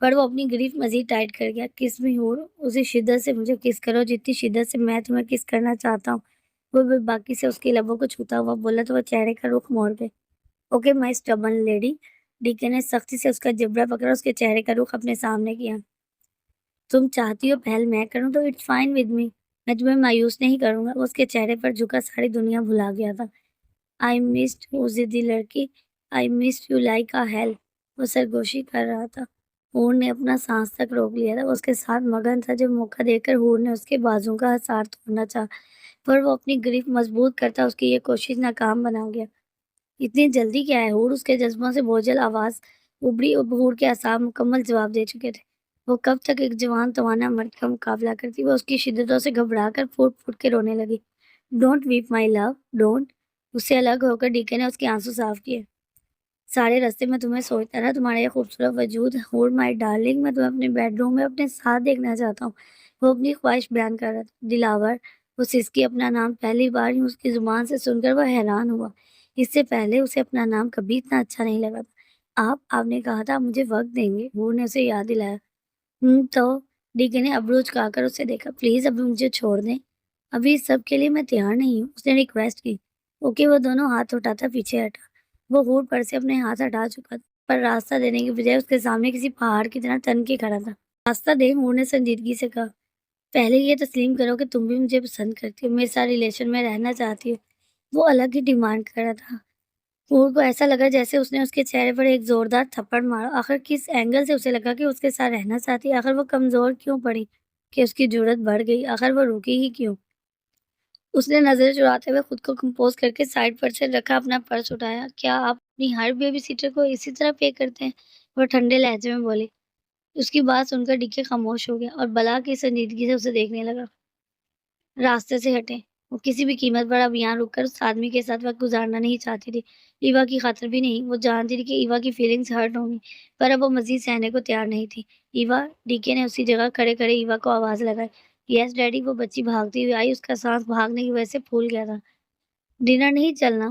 پر وہ اپنی گریف مزید ٹائٹ کر گیا. کس می ہور, اسی شدت سے مجھے کس کرو جتنی شدت سے میں تمہیں کس کرنا چاہتا ہوں. وہ بھی باقی سے اس کے لبوں کو چھوتا ہوا بولا تو وہ چہرے کا رخ موڑ گئے. Okay my stubborn lady. D K نے سختی سے اس کا جبڑا پکڑا, اس کے چہرے کا رخ اپنے سامنے کیا. تم چاہتی ہو پہل میں کروں تو اٹس فائن ود می. میں تمہیں مایوس نہیں کروں گا. وہ اس کے چہرے پر جھکا ساری دنیا بھلا گیا تھا. آئی مسڈ, وہ ضدی لڑکی, I missed you like a hell. وہ سرگوشی کر رہا تھا. ہور نے اپنا سانس تک روک لیا تھا. وہ اس کے ساتھ مگن تھا. جب موقع دے کر ہور نے اس کے بازو کا حصار توڑنا چاہا, پر وہ اپنی گریف مضبوط کرتا اس کی یہ کوشش ناکام بنا گیا. اتنی جلدی کیا ہے ہور, اس کے جذبوں سے بوجھل آواز ابری. ہور کے اعصاب مکمل جواب دے چکے تھے. وہ کب تک ایک جوان توانا مرد کا مقابلہ کرتی. وہ اس کی شدتوں سے گھبرا کر پھوٹ پھوٹ کے رونے لگی. Don't weep my love, don't. اس سے الگ ہو کر ڈی کے نے اس کے آنسو صاف کیے. سارے راستے میں تمہیں سوچتا رہا, تمہارا یہ خوبصورت وجود. ہور مائی ڈارلنگ, میں تمہیں اپنے بیڈ روم میں اپنے ساتھ دیکھنا چاہتا ہوں. وہ اپنی خواہش بیان کر رہا تھا. دلاور. وہ سسکی اپنا نام پہلی بار ہی اس کی زبان سے سن کر وہ حیران ہوا. اس سے پہلے اسے اپنا نام کبھی اتنا اچھا نہیں لگا تھا. آپ نے کہا تھا آپ مجھے وقت دیں گے, ہور نے اسے یاد دلایا. تو ڈی کے نے ابرو چکا کر اسے دیکھا. پلیز ابھی مجھے چھوڑ دیں, ابھی اس سب کے لیے میں تیار نہیں ہوں, اس نے ریکویسٹ کی. اوکے. وہ دونوں ہاتھ اٹھاتا پیچھے ہٹا. وہ ہور پر سے اپنے ہاتھ ہٹا چکا تھا, پر راستہ دینے کی بجائے اس کے سامنے کسی پہاڑ کی طرح تن کے کھڑا تھا. راستہ دے, ہور نے سنجیدگی سے کہا. پہلے یہ تسلیم کرو کہ تم بھی مجھے پسند کرتی ہو, میرے ساتھ ریلیشن میں رہنا چاہتی ہو. وہ الگ ہی ڈیمانڈ کر رہا تھا. ہور کو ایسا لگا جیسے اس نے اس کے چہرے پر ایک زوردار تھپڑ مارا. آخر کس اینگل سے اسے لگا کہ اس کے ساتھ رہنا چاہتی. آخر وہ کمزور کیوں پڑی کہ اس کی جرت بڑھ گئی. آخر وہ رکی ہی کیوں. اس نے نظر چراتے ہوئے خود کو کمپوز کر کے سائڈ پر سے رکھا, اپنا پرس اٹھایا. کیا آپ اپنی ہر بیبی سیٹر کو اسی طرح پے کرتے ہیں؟ وہ ٹھنڈے لہجے میں بولی. اس کی بات سن کر ڈکے خاموش ہو گیا اور بلا کی سنجیدگی سے اسے دیکھنے لگا. راستے سے ہٹے. وہ کسی بھی قیمت پر اب یہاں رک کر اس آدمی کے ساتھ وقت گزارنا نہیں چاہتی تھی. ایوا کی خاطر بھی نہیں. وہ جانتی تھی کہ ایوا کی فیلنگز ہرٹ ہوں گی, پر اب وہ مزید سہنے کو تیار نہیں تھی. ایوا. ڈی کے نے اسی جگہ کھڑے کھڑے ایوا کو آواز لگائی. یس ڈیڈی. وہ بچی بھاگتی ہوئی آئی. اس کا سانس بھاگنے کی وجہ سے پھول گیا تھا. ڈنر نہیں چلنا؟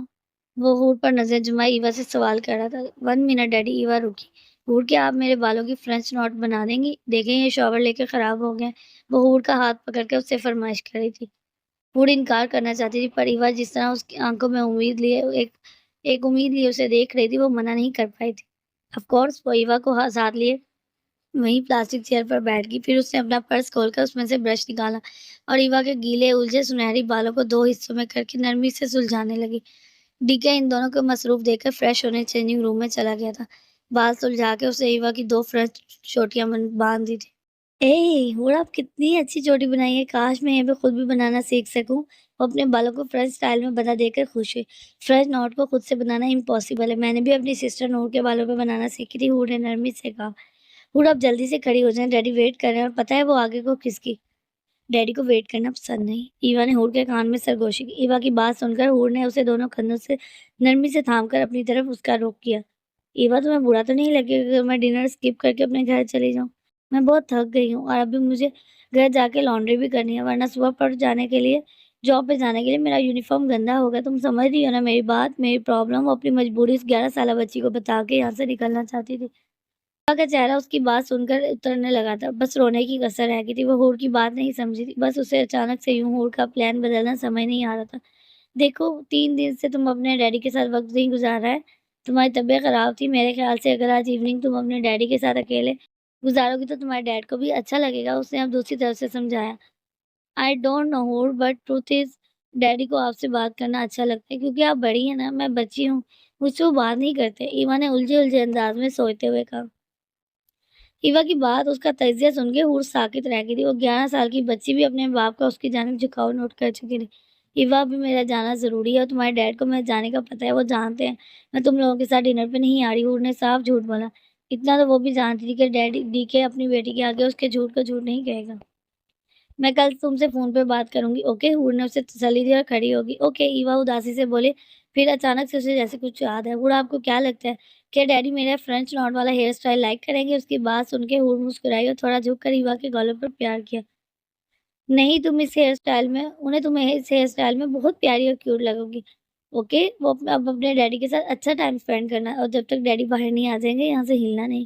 وہ ہور پر نظر جمائے ایوا سے سوال کر رہا تھا. 1 منٹ ڈیڈی. ایوا رکی. ہور, کیا آپ میرے بالوں کی فرینچ نوٹ بنا دیں گی؟ دیکھیں یہ شاور لے کے خراب ہو گئے. وہ ہور کا ہاتھ پکڑ کے اس سے فرمائش کر رہی تھی. ہور انکار کرنا چاہتی تھی, پر ایوا جس طرح اس کی آنکھوں میں امید لیے ایک امید لیے اسے دیکھ رہی تھی, وہ منع نہیں کر پائی تھی. Of course. وہ ایوا کو ساتھ لیے وہیں پلاسٹک چیئر پر بیٹھ گئی. پھر اس نے اپنا پرس کھول کر اس میں سے برش نکالا اور ایوا کے گیلے الجھے سنہری بالوں کو 2 حصوں میں کر کے نرمی سے سلجھانے لگی. ڈی کے ان دونوں کو مصروف دیکھ کر فریش ہونے چینجنگ روم میں چلا گیا تھا. بال سلجھا کے اسے ایوا کی 2 فرنٹ چوٹیاں باندھ دی تھی. ہور, آپ کتنی اچھی چوٹی بنائی ہے. کاش میں یہ بھی خود بھی بنانا سیکھ سکوں. وہ اپنے بالوں کو فرنچ سٹائل میں بنا دے کر خوش ہوئی. فرنچ نوٹ کو خود سے بنانا امپاسبل ہے. میں نے بھی اپنی سسٹر نور کے بالوں پہ بنانا سیکھی تھی, ہور نے نرمی سے کہا. ہور, آپ جلدی سے کھڑی ہو جائیں, ڈیڈی ویٹ کر رہے ہیں. اور پتہ ہے وہ آگے کو کس کی. ڈیڈی کو ویٹ کرنا پسند نہیں. ایوا نے ہور کے کان میں سرگوشی کی. ایوا کی بات سن کر ہور نے اسے دونوں کندھوں سے نرمی سے تھام کر اپنی طرف اس کا رخ کیا. ایوا, تمہیں برا تو نہیں لگے گا کہ میں ڈنر اسکپ کر کے اپنے گھر چلی جاؤں؟ میں بہت تھک گئی ہوں اور ابھی مجھے گھر جا کے لانڈری بھی کرنی ہے, ورنہ صبح پر جانے کے لیے جاب پہ جانے کے لیے میرا یونیفارم گندا ہوگا. تم سمجھ رہی ہو نا میری بات, میری پرابلم. وہ اپنی مجبوری اس 11 سالہ بچی کو بتا کے یہاں سے نکلنا چاہتی تھی. کا چہرہ اس کی بات سن کر اترنے لگا تھا. بس رونے کی کسر رہ گئی تھی. وہ ہور کی بات نہیں سمجھی تھی. بس اسے اچانک سے یوں ہور کا پلان بدلنا سمجھ نہیں آ رہا تھا. دیکھو, 3 دن سے تم اپنے ڈیڈی کے ساتھ وقت نہیں گزار رہا ہے. تمہاری طبیعت خراب تھی. میرے خیال سے اگر آج ایوننگ تم اپنے ڈیڈی کے ساتھ اکیلے گزارو گی تو تمہارے ڈیڈ کو بھی اچھا لگے گا. اس نے اب دوسری طرف سے سمجھایا. آئی ڈونٹ نو ہور, بٹ ٹروتھ از ڈیڈی کو آپ سے بات کرنا اچھا لگتا ہے کیونکہ آپ بڑی ہیں نا, میں بچی ہوں, مجھ سے وہ بات نہیں کرتے. ایوا نے الجھے انداز میں سوچتے ہوئے کہا. ایوا کی بات, اس کا تجزیہ سن کے ہور ساکت رہ گئی تھی. وہ 11 سال کی بچی بھی اپنے باپ کا اس کی جانب جھکاؤ نوٹ کر چکی تھی. ایوا, بھی میرا جانا ضروری ہے اور تمہارے ڈیڈ کو میرے جانے کا پتہ ہے. وہ جانتے ہیں میں تم لوگوں کے ساتھ ڈنر پہ نہیں آ رہی. ہور نے صاف جھوٹ بولا. اتنا تو وہ بھی جانتی تھی کہ ڈیڈی ڈی کے اپنی بیٹی کے آگے اس کے جھوٹ کو جھوٹ نہیں کہے گا. میں کل تم سے فون پہ بات کروں گی. اوکے. ہور نے اسے تسلی دی اور کھڑی ہوگی. اوکے. ایوا اداسی سے بولے. پھر اچانک سے اسے جیسے کچھ یاد ہے. ہور, آپ کو کیا لگتا ہے کہ ڈیڈی میرا فرنچ نوٹ والا ہیئر اسٹائل لائک کریں گے؟ اس کی بات سن کے ہور مسکرائی اور تھوڑا جھک کر ایوا کے گالوں پر پیار کیا. نہیں, تم اس ہیئر اسٹائل میں تمہیں اس ہیئر اسٹائل میں بہت پیاری اور کیوٹ لگو گی. اوکے. وہ اب اپنے ڈیڈی کے ساتھ اچھا ٹائم اسپینڈ کرنا, اور جب تک ڈیڈی باہر نہیں آ جائیں گے یہاں سے ہلنا نہیں.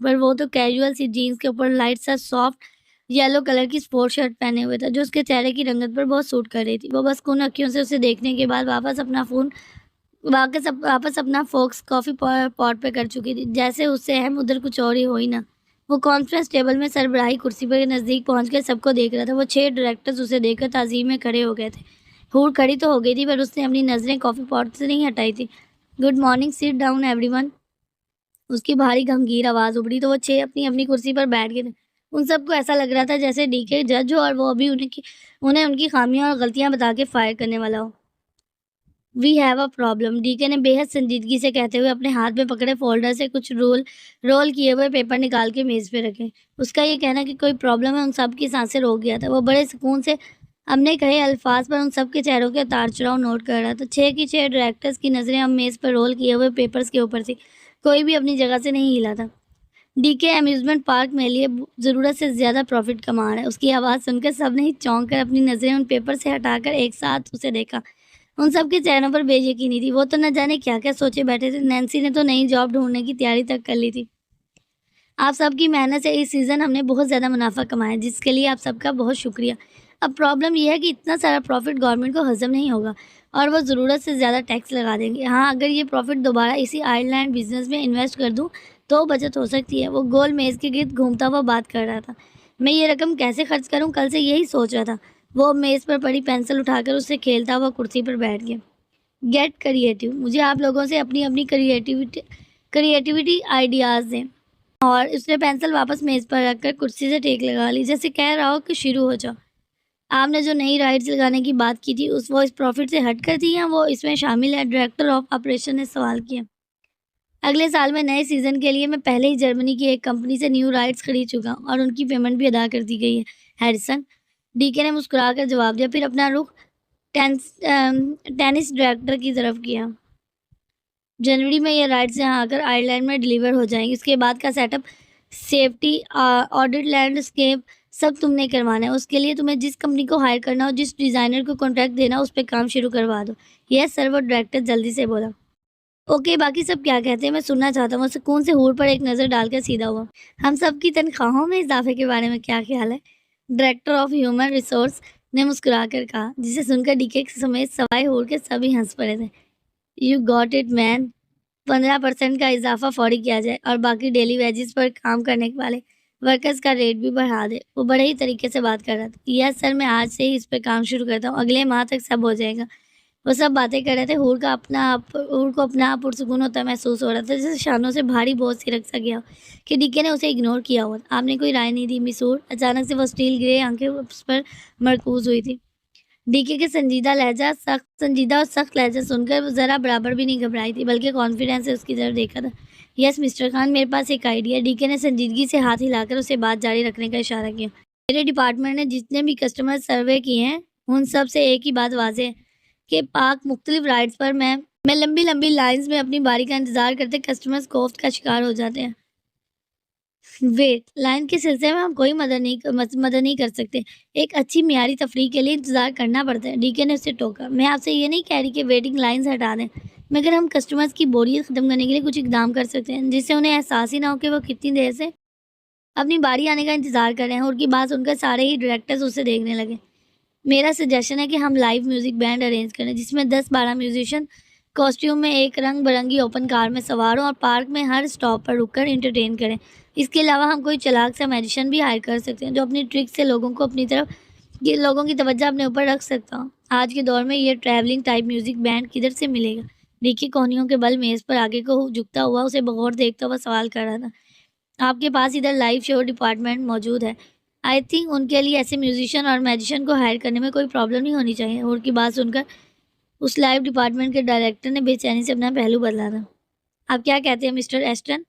پر وہ تو کیجول سی جینس کے اوپر لائٹ سا سافٹ یلو کلر کی اسپورٹ شرٹ پہنے ہوئے تھا جو اس کے چہرے کی رنگت پر بہت سوٹ کر رہی تھی. وہ بس کن اکھیوں سے اسے دیکھنے کے بعد واپس اپنا فوکس کافی پاٹ پہ کر چکی تھی. جیسے اس سے اہم ادھر کچھ اور ہی ہو ہی نہ. وہ کانفرنس ٹیبل میں سربراہی کرسی پر نزدیک پہنچ کے سب کو دیکھ رہا تھا. وہ 6 ڈائریکٹرز اسے دیکھ کر تعظیم میں کھڑے ہو گئے تھے. ہور کھڑی تو ہو گئی تھی پر اس نے اپنی نظریں کافی پاٹ سے نہیں ہٹائی تھی. Good morning, sit down everyone. اس کی بھاری گھمگیر آواز ابھری تو وہ 6 اپنی اپنی کرسی پر بیٹھ گئے تھے. ان سب کو ایسا لگ رہا تھا جیسے ڈی کے جج ہو اور وہ ابھی انہیں ان کی خامیاں اور غلطیاں بتا کے فائر کرنے والا ہو. We have a problem, D K نے بے حد سنجیدگی سے کہتے ہوئے اپنے ہاتھ میں پکڑے فولڈر سے کچھ رول کیے ہوئے پیپر نکال کے میز پہ رکھے. اس کا یہ کہنا کہ کوئی پرابلم ہے ان سب کی سانسیں روک گیا تھا. وہ بڑے سکون سے اپنے کہے الفاظ پر ان سب کے چہروں کے اتار چڑھاؤ نوٹ کر رہا تھا. 6 کی 6 ڈائریکٹرز کی نظریں اب میز پر رول کیے ہوئے پیپرز کے اوپر تھی. کوئی بھی اپنی جگہ سے نہیں ہلا تھا. ڈی کے امیوزمنٹ پارک میں لیے ضرورت سے زیادہ پروفٹ کما رہا ہے. اس کی آواز سن کر سب نے چونک کر اپنی نظریں ان پیپر سے ہٹا کر ایک ساتھ اسے دیکھا. ان سب کے چہروں پر بے یقینی تھی. وہ تو نہ جانے کیا کیا سوچے بیٹھے تھے. نینسی نے تو نئی جاب ڈھونڈنے کی تیاری تک کر لی تھی. آپ سب کی محنت سے اس سیزن ہم نے بہت زیادہ منافع کمایا جس کے لیے آپ سب کا بہت شکریہ. اب پرابلم یہ ہے کہ اتنا سارا پروفٹ گورنمنٹ کو ہضم نہیں ہوگا اور وہ ضرورت سے زیادہ ٹیکس لگا دیں گے. ہاں، اگر یہ پروفٹ دوبارہ اسی آئرلینڈ بزنس میں انویسٹ کر دوں تو بچت ہو سکتی ہے. وہ گول میز کے گرد گھومتا ہوا بات کر رہا تھا. میں یہ رقم کیسے خرچ کروں، کل سے یہی سوچ رہا تھا. وہ میز پر پڑی پینسل اٹھا کر اس سے کھیلتا ہوا کرسی پر بیٹھ گیا. گیٹ کریٹیو، مجھے آپ لوگوں سے اپنی کریٹیوٹی آئیڈیاز دیں. اور اس نے پینسل واپس میز پر رکھ کر کرسی سے ٹیک لگا لی جیسے کہہ رہا ہو کہ شروع ہو جاؤ. آپ نے جو نئی رائڈز لگانے کی بات کی تھی وہ اس پروفٹ سے ہٹ کر تھی یا وہ اس میں شامل ہے؟ ڈائریکٹر آف آپریشن نے سوال کیا. اگلے سال میں نئے سیزن کے لیے میں پہلے ہی جرمنی کی ایک کمپنی سے نیو رائٹس خرید چکا ہوں اور ان کی پیمنٹ بھی ادا کر دی گئی ہے ہیریسن. ڈی کے نے مسکرا کر جواب دیا. پھر اپنا رخ ٹینس ڈائریکٹر کی طرف کیا. جنوری میں یہ رائٹس یہاں آ کر آئرلینڈ میں ڈیلیور ہو جائیں گی. اس کے بعد کا setup, safety, audit, landscape سب تم نے کروانا ہے. اس کے لیے تمہیں جس کمپنی کو ہائر کرنا ہو، جس ڈیزائنر کو کانٹریکٹ دینا اس پہ کام شروع کروا دو. یس سر، وہ ڈائریکٹر جلدی سے بولا. اوکے، باقی سب کیا کہتے ہیں میں سننا چاہتا ہوں. وہ سکون سے ہور پر ایک نظر ڈال کر سیدھا ہوا. ہم سب کی تنخواہوں میں اضافے کے بارے میں کیا خیال ہے؟ ڈائریکٹر آف ہیومن ریسورس نے مسکرا کر کہا، جسے سن کر ڈی کے سمیت سوائے ہور کے سبھی ہنس پڑے تھے. You got it mean. 15% کا اضافہ فوری کیا جائے اور باقی ڈیلی ویجز پر کام کرنے والے ورکرز کا ریٹ بھی بڑھا دے. وہ بڑے ہی طریقے سے بات کر رہا تھا. یس سر، میں آج سے ہی اس پہ کام شروع کرتا ہوں. اگلے ماہ تک سب ہو جائے گا. وہ سب باتیں کر رہے تھے. ہور کو اپنا آپ پرسکون ہوتا محسوس ہو رہا تھا جیسے شانوں سے بھاری بوجھ سی رکھ سا گیا کہ ڈی کے نے اسے اگنور کیا ہوا. آپ نے کوئی رائے نہیں دی مس ہور؟ اچانک سے وہ اسٹیل گرے آنکھیں اس پر مرکوز ہوئی تھی. ڈی کے سنجیدہ اور سخت لہجہ سن کر وہ ذرا برابر بھی نہیں گھبرائی تھی بلکہ کانفیڈنس سے اس کی طرف دیکھا تھا. یس مسٹر خان، میرے پاس ایک آئیڈیا. ڈی کے نے سنجیدگی سے ہاتھ ہلا کر اسے بات جاری رکھنے کا اشارہ کیا. میرے ڈپارٹمنٹ نے جتنے بھی کسٹمر سروے کیے ہیں ان سب سے ایک ہی بات واضح ہے کہ پاک مختلف رائڈز پر میں لمبی لائنز میں اپنی باری کا انتظار کرتے کسٹمرز کوفت کا شکار ہو جاتے ہیں. ویٹ، لائن کے سلسلے میں ہم کوئی مدد نہیں کر سکتے. ایک اچھی معیاری تفریح کے لیے انتظار کرنا پڑتا ہے. ڈی کے نے اسے ٹوکا. میں آپ سے یہ نہیں کہہ رہی کہ ویٹنگ لائنز ہٹا دیں، مگر ہم کسٹمرز کی بوریت ختم کرنے کے لیے کچھ اقدام کر سکتے ہیں جس سے انہیں احساس ہی نہ ہو کہ وہ کتنی دیر سے اپنی باری آنے کا انتظار کر رہے ہیں. اور کی بات سن کر سارے ہی ڈائریکٹرز اسے دیکھنے لگے. میرا سجیشن ہے کہ ہم لائیو میوزک بینڈ ارینج کریں جس میں 10-12 میوزیشین کاسٹیوم میں ایک رنگ برنگی اوپن کار میں سوار ہوں اور پارک میں ہر سٹاپ پر رک کر انٹرٹین کریں. اس کے علاوہ ہم کوئی چلاک سا میجیشین بھی ہائر کر سکتے ہیں جو اپنی ٹرک سے لوگوں کی توجہ اپنے اوپر رکھ سکتا ہوں. آج کے دور میں یہ ٹریولنگ ٹائپ میوزک بینڈ کدھر سے ملے گا؟ ڈی کے کوہنیوں کے بل میز پر آگے کو جھکتا ہوا اسے بغور دیکھتا ہوا سوال کر رہا تھا. آپ کے پاس ادھر لائیو شو ڈپارٹمنٹ موجود ہے. آئی تھنک ان کے لیے ایسے میوزیشین اور میجیشین کو ہائر کرنے میں کوئی پرابلم نہیں ہونی چاہیے. اور کی بات سن کر اس لائیو ڈپارٹمنٹ کے ڈائریکٹر نے بے چینی سے اپنا پہلو بدلا تھا. آپ کیا کہتے ہیں مسٹر ایسٹن؟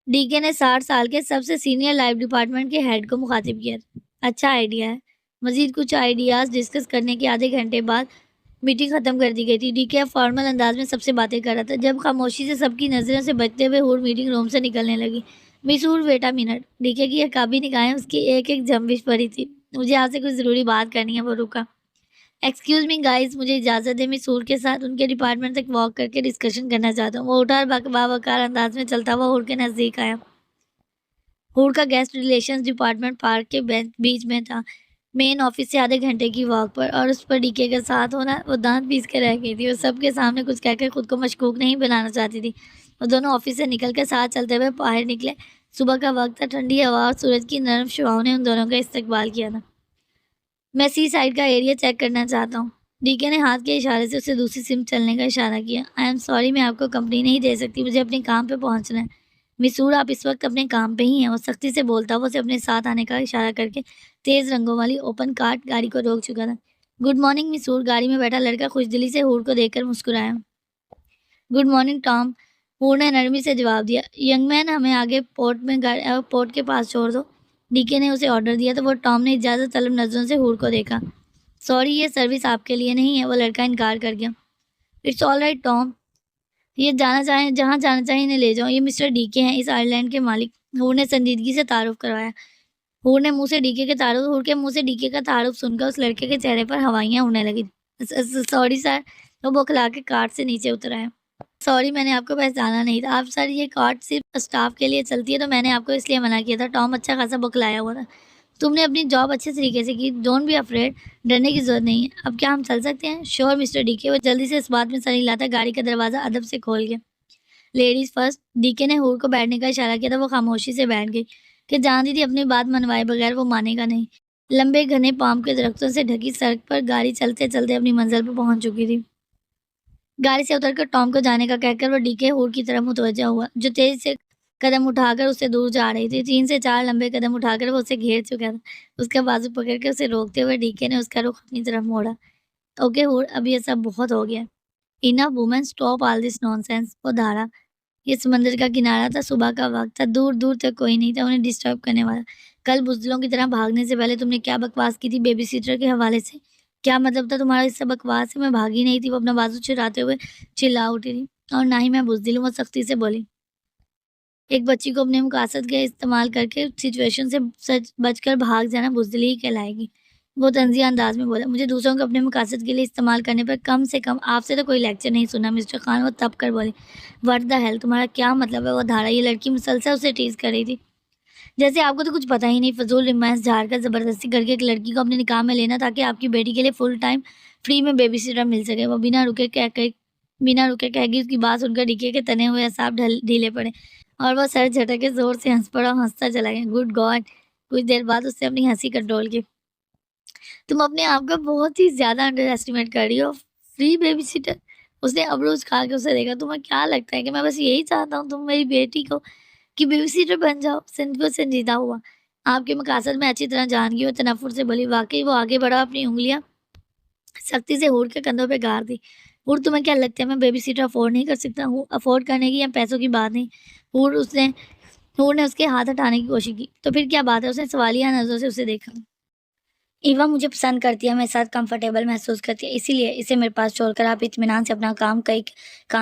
ڈی کے نے 60 سال کے سب سے سینئر لائیو ڈپارٹمنٹ کے ہیڈ کو مخاطب کیا. اچھا آئیڈیا ہے. مزید کچھ آئیڈیاز ڈسکس کرنے کے آدھے گھنٹے بعد میٹنگ ختم کر دی گئی تھی. ڈی کے فارمل انداز میں سب سے باتیں کر رہا تھا جب خاموشی سے سب کی نظروں سے بچتے ہوئے ہور میٹنگ روم سے نکلنے لگی. مس ہور ویٹ اے منٹ. ڈی کے کی عقابی نگاہیں اس کی ایک جنبش پڑی تھی. مجھے آپ سے کچھ ضروری بات کرنی ہے. وہ رکا. ایکسکیوز می گائز، مجھے اجازت ہے. مس ہور کے ساتھ ان کے ڈپارٹمنٹ تک واک کر کے ڈسکشن کرنا چاہتا ہوں. وہ اٹھا اور باوقار انداز میں چلتا ہوا ہور کے نزدیک آیا. ہور کا گیسٹ ریلیشنز ڈپارٹمنٹ پارک کے بیچ میں تھا، مین آفس سے آدھے گھنٹے کی واک پر، اور اس پر ڈی کے ساتھ ہونا وہ دانت پیس کے رہ گئی تھی۔ وہ سب کے سامنے کچھ کہہ کر خود کو مشکوک نہیں بنانا چاہتی تھی۔ وہ دونوں آفس سے نکل کر ساتھ چلتے ہوئے باہر نکلے۔ صبح کا وقت تھا، ٹھنڈی ہوا اور سورج کی نرم شعاؤں نے ان دونوں کا استقبال کیا تھا۔ میں سی سائڈ کا ایریا چیک کرنا چاہتا ہوں۔ ڈی کے نے ہاتھ کے اشارے سے اسے دوسری سمت چلنے کا اشارہ کیا۔ آئی ایم سوری، میں آپ کو کمپنی نہیں دے سکتی، مجھے اپنے کام پہ پہنچنا ہے۔ مسور، آپ اس وقت اپنے کام پہ ہی ہیں، وہ سختی سے بولتا وہ اسے اپنے ساتھ آنے کا اشارہ کر کے تیز رنگوں والی اوپن کارٹ گاڑی کو روک چکا تھا۔ گڈ مارننگ مسور، گاڑی میں بیٹھا لڑکا خوش دلی سے ہور کو دیکھ کر مسکرایا۔ گڈ مارننگ ٹام، ہور نے نرمی سے جواب دیا۔ ینگ مین، ہمیں آگے پورٹ کے پاس چھوڑ دو، ڈی کے نے اسے آرڈر دیا تو وہ ٹام نے اجازت طلب نظروں سے ہور کو دیکھا۔ سوری، یہ سروس آپ کے لیے نہیں ہے، وہ لڑکا انکار کر گیا۔ اٹس آل رائٹ ٹام، یہ جہاں جانا چاہیں انہیں لے جاؤ، یہ مسٹر ڈی کے ہیں، اس آئر لینڈ کے مالک، ہور نے سنجیدگی سے تعارف کروایا۔ ہور کے منہ سے ڈی کے کا تعارف سن کر اس لڑکے کے چہرے پر ہوائیاں اڑنے لگی۔ سوری سر، وہ بوکھلا کے کارٹ سے نیچے اتر آیا۔ سوری، میں نے آپ کو پہچانا نہیں تھا۔ آپ سر، یہ کارٹ صرف اسٹاف کے لیے چلتی ہے تو میں نے آپ کو اس لیے منع کیا تھا۔ ٹام اچھا خاصا بوکھلایا ہوا تھا۔ تم نے اپنی جاب اچھے طریقے سے کی، ڈونٹ بی افریڈ، ڈرنے کی ضرورت نہیں ہے۔ اب کیا ہم چل سکتے ہیں؟ شیور مسٹر ڈی کے، وہ جلدی سے اس بات میں سر ہلاتا گاڑی کا دروازہ ادب سے کھول گیا۔ لیڈیز فرسٹ، ڈی کے نے ہور کو بیٹھنے کا اشارہ کیا تو وہ خاموشی سے بیٹھ گئی کہ جانتی تھی اپنی بات منوائے بغیر وہ مانے گا نہیں۔ لمبے گھنے پام کے درختوں سے ڈھکی سڑک پر گاڑی چلتے چلتے اپنی منزل پر پہنچ چکی تھی۔ گاڑی سے اتر کر ٹام کو جانے کا کہہ کر وہ ڈی کے ہور کی طرف متوجہ ہوا، جو تیز سے قدم اٹھا کر اس سے دور جا رہی تھی۔ 3 سے 4 لمبے قدم اٹھا کر وہ اسے گھیر چکا تھا۔ اس کا بازو پکڑ کے اسے روکتے ہوئے ڈی کے نے اس کا رخ اپنی طرف موڑا۔ اوکے ہور، اب یہ سب بہت ہو گیا۔ انف وومن، اسٹاپ آل دس نان سینس، وہ دھارا۔ یہ سمندر کا کنارہ تھا، صبح کا وقت تھا، دور دور تک کوئی نہیں تھا انہیں ڈسٹرب کرنے والا۔ کل بزدلوں کی طرح بھاگنے سے پہلے تم نے کیا بکواس کی تھی بیبی سیٹر کے حوالے سے؟ کیا مطلب تھا تمہارا اس سے بکواس سے؟ میں بھاگی نہیں تھی، وہ اپنا بازو چراتے ہوئے چلا اٹھی تھی، اور نہ ہی میں بزدل ہوں، وہ سختی سے بولی۔ ایک بچی کو اپنے مقاصد کے استعمال کر کے سچویشن سے بچ کر بھاگ جانا بزدلی ہی کہلائے گی، وہ طنزیہ انداز میں بولا۔ مجھے دوسروں کو اپنے مقاصد کے لیے استعمال کرنے پر کم سے کم آپ سے تو کوئی لیکچر نہیں سنا مسٹر خان، وہ تپ کر بولے۔ واٹ دا ہیل، تمہارا کیا مطلب ہے؟ وہ دھارا، یہ لڑکی مسلسل اسے ٹیز کر رہی تھی، جیسے آپ کو تو کچھ پتہ ہی نہیں۔ فضول رومانس جھاڑ کر زبردستی کر کے ایک لڑکی کو اپنے نکاح میں لینا تاکہ آپ کی بیٹی کے لیے فل ٹائم فری میں بیبی سیٹر مل سکے۔ وہ بنا رکے کہہ گئی۔ اس کی بات سن کر ڈی کے تنے ہوئے اعصاب ڈھیلے پڑے اور وہ سر جھٹک کے زور سے ہنس پڑا اور ہنستا چلا گیا۔ گڈ گاڈ، کچھ دیر بعد اس سے اپنی ہنسی کنٹرول کی۔ تم اپنے آپ کا بہت ہی زیادہ انڈر ایسٹیمیٹ کر رہی ہو۔ فری بیبی سیٹر، اس نے ابروج کھا کے اسے دیکھا۔ تمہیں کیا لگتا ہے کہ میں بس یہی چاہتا ہوں تم میری بیٹی کو کہ بیبی سیٹر بن جاؤ؟ سنجیدہ ہوا، آپ کے مقاصد میں اچھی طرح جان گئی، وہ تنفر سے بولی۔ واقعی وہ آگے بڑھا، اپنی انگلیاں سختی سے ہور کے کندھوں پہ گاڑ دی۔ ہور، تمہیں کیا لگتا ہے میں بیبی سیٹر افورڈ نہیں کر سکتا ہوں؟ افورڈ کرنے کی یا پیسوں کی بات نہیں، ہور نے اس کے ہاتھ ہٹانے کی کوشش کی۔ تو پھر کیا بات ہے؟ اس نے سوالیہ نظروں سے اسے دیکھا۔ ایوا مجھے پسند کرتی ہے، میرے ساتھ کمفرٹیبل محسوس کرتی ہے، اسی لیے اسے میرے پاس چھوڑ کر آپ اطمینان سے اپنا کام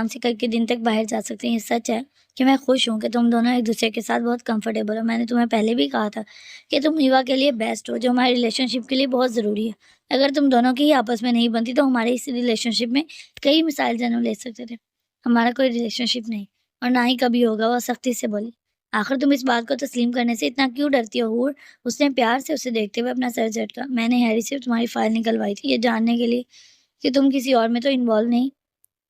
سے کئی دن تک باہر جا سکتے ہیں۔ یہ سچ ہے کہ میں خوش ہوں کہ تم دونوں ایک دوسرے کے ساتھ بہت کمفرٹیبل ہو۔ میں نے تمہیں پہلے بھی کہا تھا کہ تم ایوا کے لیے بیسٹ ہو، جو ہماری ریلیشن شپ کے لیے بہت ضروری ہے۔ اگر تم دونوں کی ہی آپس میں نہیں بنتی تو ہمارے اس ریلیشن شپ میں کئی مسائل جنم لے سکتے تھے۔ ہمارا کوئی ریلیشن شپ نہیں اور نہ ہی کبھی ہوگا، وہ سختی سے بولی۔ آخر تم اس بات کو تسلیم کرنے سے اتنا کیوں ڈرتی ہو ہور؟ اس نے پیار سے اسے دیکھتے ہوئے اپنا سر جھٹکا۔ میں نے ہیری سے تمہاری فائل نکلوائی تھی، یہ جاننے کے لیے کہ تم کسی اور میں تو انوالو نہیں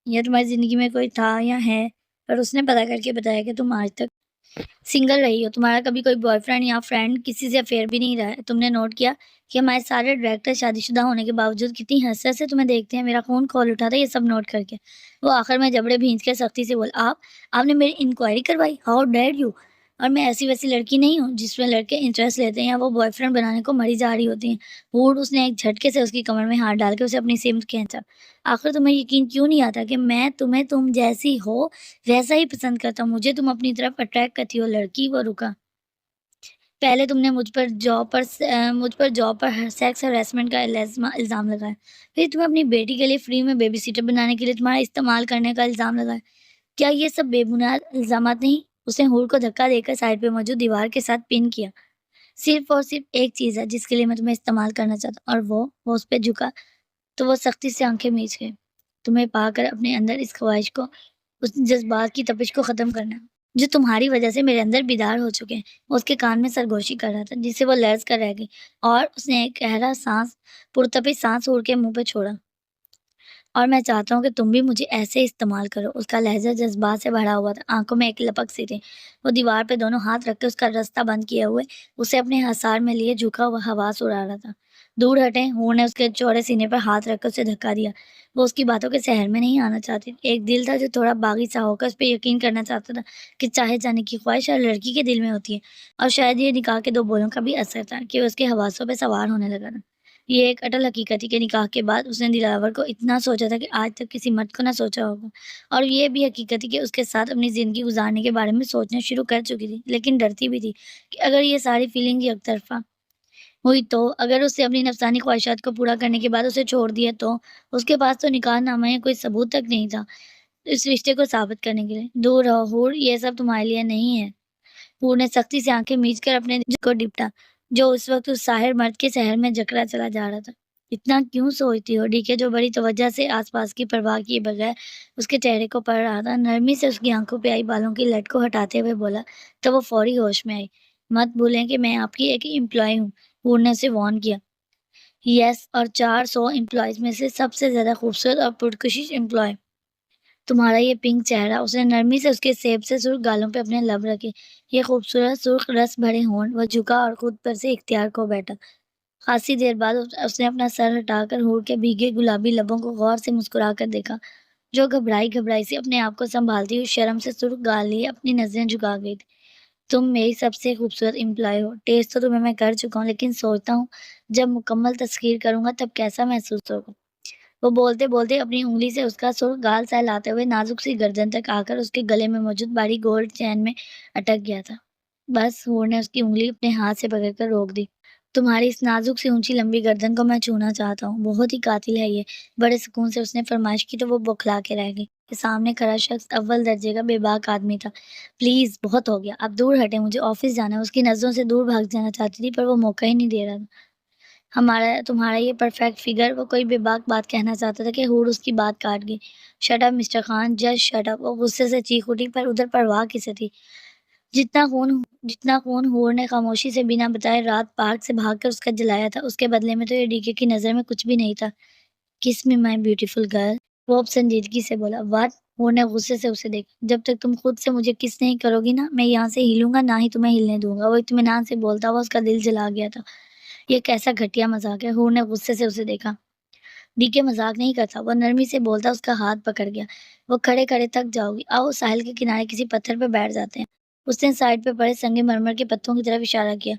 یا تمہاری زندگی میں کوئی تھا یا ہے، پر اس نے پتہ کر کے بتایا کہ تم آج تک سنگل رہی ہو، تمہارا کبھی کوئی بوائے فرینڈ یا فرینڈ کسی سے افیئر بھی نہیں رہا ہے۔ تم نے نوٹ کیا کہ ہمارے سارے ڈائریکٹر شادی شدہ ہونے کے باوجود کتنی حسرت سے تمہیں دیکھتے ہیں؟ میرا خون کھول اٹھا تھا یہ سب نوٹ کر کے۔ وہ آخر میں جبڑے بھینچ کے سختی سے بولا۔ آپ نے میری انکوائری کروائی؟ How dare you! اور میں ایسی ویسی لڑکی نہیں ہوں جس میں لڑکے انٹرسٹ لیتے ہیں یا وہ بوائے فرینڈ بنانے کو مری جا رہی ہوتی ہیں۔ ہور، اس نے ایک جھٹکے سے اس کی کمر میں ہاتھ ڈال کے اسے اپنی سمت کھینچا۔ آخر تمہیں یقین کیوں نہیں آتا کہ میں تمہیں تم جیسی ہو ویسا ہی پسند کرتا ہوں؟ مجھے تم اپنی طرف اٹریکٹ کرتی ہو لڑکی۔ وہ رکا۔ پہلے تم نے مجھ پر جاب پر سیکس ہراسمنٹ کا الزام لگایا، پھر تمہیں اپنی بیٹی کے لیے فری میں بیبی سیٹر بنانے کے لیے تمہارا استعمال کرنے کا الزام لگایا۔ کیا یہ سب بے بنیاد الزامات نہیں؟ اس نے ہور کو دھکا دے کر سائڈ پہ موجود دیوار کے ساتھ پن کیا۔ صرف اور صرف ایک چیز ہے جس کے لیے میں تمہیں استعمال کرنا چاہتا ہوں، اور وہ اس پہ جھکا تو وہ سختی سے آنکھیں میچ گئے۔ تمہیں پا کر اپنے اندر اس خواہش کو، اس جذبات کی تپش کو ختم کرنا۔ جو تمہاری وجہ سے میرے اندر بیدار ہو چکے ہیں۔ وہ اس کے کان میں سرگوشی کر رہا تھا جس سے وہ لرز کر رہ گئی اور اس نے ایک گہرا سانس پرتپی سانس اوڑ کے منہ پہ چھوڑا۔ اور میں چاہتا ہوں کہ تم بھی مجھے ایسے استعمال کرو۔ اس کا لہجہ جذبات سے بھرا ہوا تھا، آنکھوں میں ایک لپک سی تھی۔ وہ دیوار پہ دونوں ہاتھ رکھ کے اس کا رستہ بند کیے ہوئے اسے اپنے حصار میں لیے جھکا ہوا حواس اڑا رہا تھا۔ دور ہٹیں، ہور نے اس کے چوڑے سینے پر ہاتھ رکھ کر اسے دھکا دیا۔ وہ اس کی باتوں کے سحر میں نہیں آنا چاہتی تھی۔ ایک دل تھا جو تھوڑا باغی سا ہو کر اس پہ یقین کرنا چاہتا تھا کہ چاہے جانے کی خواہش ہر لڑکی کے دل میں ہوتی ہے، اور شاید یہ نکاح کے دو بولوں کا بھی اثر تھا کہ وہ اس کے حواسوں پہ سوار ہونے لگا تھا۔ یہ ایک اٹل حقیقت تھی کہ نکاح کے بعد اس نے دلاور کو اتنا سوچا تھا کہ آج تک کسی مرد کو نہ سوچا ہوگا، اور یہ بھی حقیقت تھی کہ اس کے ساتھ اپنی زندگی گزارنے کے بارے میں سوچنا شروع کر چکی تھی، لیکن ڈرتی بھی تھی کہ اگر یہ ساری فیلنگ یک طرفہ ہوئی تو، اگر اس سے اپنی نفسانی خواہشات کو پورا کرنے کے بعد اسے چھوڑ دیا تو اس کے پاس تو نکاح نامہ یا کوئی ثبوت تک نہیں تھا اس رشتے کو ثابت کرنے کے لیے۔ دور رہو ہور، یہ سب تمہارے لیے نہیں ہے۔ ہور نے سختی سے آنکھیں میچ کر اپنے دل کو ڈپٹا جو اس وقت اس ساحر مرد کے شہر میں جکڑا چلا جا رہا تھا۔ اتنا کیوں سوچتی ہو؟ ڈی کے جو بڑی توجہ سے آس پاس کی پرواہ کیے بغیر اس کے چہرے کو پڑھ رہا تھا، نرمی سے اس کی آنکھوں پہ آئی بالوں کی لٹ کو ہٹاتے ہوئے بولا تو وہ فوری ہوش میں آئی۔ مت بھولیں کہ میں آپ کی ایک امپلائی ہوں، ہور نے اسے وارن کیا۔ یس، اور 400 امپلائیز میں سے سب سے زیادہ خوبصورت اور پرکشش امپلائی تمہارا یہ پنک چہرہ۔ اس نے نرمی سے اس کے سیب سے سرخ گالوں پہ اپنے لب رکھے، یہ خوبصورت سرخ رس بھرے ہونٹ۔ وہ جھکا اور خود پر سے اختیار کھو بیٹھا۔ خاصی دیر بعد اس نے اپنا سر ہٹا کر ہور کے بھیگے گلابی لبوں کو غور سے مسکرا کر دیکھا، جو گھبرائی سے اپنے آپ کو سنبھالتی ہوئی شرم سے سرخ گال لیے اپنی نظریں جھکا گئی تھی۔ تم میری سب سے خوبصورت امپلائی ہو۔ ٹیسٹ تو تمہیں میں کر چکا ہوں، لیکن سوچتا ہوں جب مکمل تسخیر کروں گا تب کیسا محسوس ہوگا۔ وہ بولتے بولتے اپنی انگلی سے اس کا سرخ گال سہلاتے ہوئے نازک سی گردن تک آ کر اس کے گلے میں موجود باری گولڈ چین میں اٹک گیا تھا۔ بس، ہور نے اس کی انگلی اپنے ہاتھ سے پکڑ کر روک دی۔ تمہاری اس نازک سی اونچی لمبی گردن کو میں چھونا چاہتا ہوں، بہت ہی قاتل ہے یہ۔ بڑے سکون سے اس نے فرمائش کی تو وہ بوکھلا کے رہ گئی کہ سامنے کھڑا شخص اول درجے کا بے باک آدمی تھا۔ پلیز، بہت ہو گیا، اب دور ہٹیں، مجھے آفس جانا ہے۔ اس کی نظروں سے دور بھاگ جانا چاہتی تھی پر وہ موقع ہی نہیں دے رہا تھا۔ تمہارا یہ پرفیکٹ فگر، وہ کوئی بے باک بات کہنا چاہتا تھا کہ ہور اس کی بات کاٹ گئی۔ Shut up mister Khan, just shut up, وہ غصے سے چیخ اٹھی، پر ادھر پرواہ کسے تھی؟ جتنا خون ہور نے خاموشی سے بنا بتائے رات پارک سے بھاگ کر اس کا جلایا تھا، اس کے بدلے میں تو یہ ڈی کے کی نظر میں کچھ بھی نہیں تھا۔ کس می مائی بیوٹیفل گرل، وہ اب سنجیدگی سے بولا۔ واٹ؟ ہور نے غصے سے اسے دیکھا۔ جب تک تم خود سے مجھے کس نہیں کرو گی نا، میں یہاں سے ہلوں گا نہ ہی تمہیں ہلنے دوں گا۔ وہ اطمینان سے بولتا ہوا اس کا دل جلا گیا تھا۔ یہ کیسا گھٹیا مذاق ہے؟ ہور نے غصے سے اسے دیکھا۔ ڈی کے مذاق نہیں کرتا، وہ نرمی سے بولتا، اس کا ہاتھ پکڑ گیا۔ وہ کھڑے کھڑے تھک جاؤ گی، آؤ ساحل کے کنارے کسی پتھر پہ بیٹھ جاتے ہیں۔ اس نے سائڈ پہ پڑے سنگ مرمر کے پتوں کی طرف اشارہ کیا۔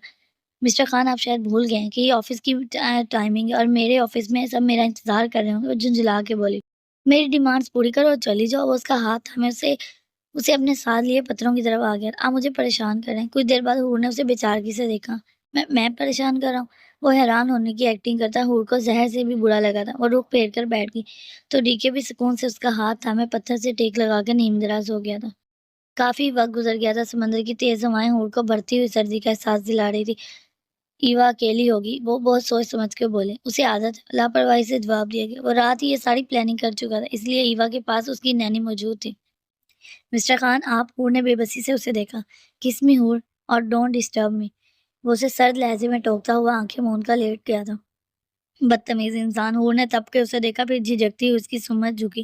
مسٹر خان، آپ شاید بھول گئے ہیں کہ یہ آفس کی ٹائمنگ ہے اور میرے آفس میں سب میرا انتظار کر رہے ہوں گے۔ وہ جھنجھلا کے بولی۔ میری ڈیمانڈز پوری کرو اور چلی جاؤ۔ وہ اس کا ہاتھ تھامے اسے اپنے ساتھ لیے پتھروں کی طرف آ گیا۔ آپ مجھے پریشان کر رہے ہیں۔ کچھ دیر بعد ہور نے اسے بےچارگی سے دیکھا۔ میں پریشان کر رہا ہوں؟ وہ حیران ہونے کی ایکٹنگ کرتا۔ ہور کو زہر سے بھی برا لگا تھا۔ وہ رخ پھیر کر بیٹھ گئی تو ڈی کے بھی سکون سے اس کا ہاتھ تھامے پتھر سے ٹیک لگا کر نیم دراز ہو گیا تھا۔ کافی وقت گزر گیا تھا۔ سمندر کی تیز ہوائیں ہور کو بڑھتی ہوئی سردی کا احساس دلا رہی تھی۔ ایوا اکیلی ہوگی، وہ بہت سوچ سمجھ کے بولے۔ اسے عادت ہے، لاپرواہی سے جواب دیا گیا۔ وہ رات ہی یہ ساری پلاننگ کر چکا تھا، اس لیے ایوا کے پاس اس کی نینی موجود تھی۔ مسٹر خان، آپ؟ ہور نے بے بسی سے اسے دیکھا۔ کس می ہور، اور ڈونٹ ڈسٹرب می، وہ اسے سرد لہجے میں ٹوکتا ہوا آنکھیں مون کر لیٹ گیا تھا۔ بدتمیز انسان، ہور نے تپ کے اسے دیکھا، پھر جھجکتی ہوئی اس کی سمت جھکی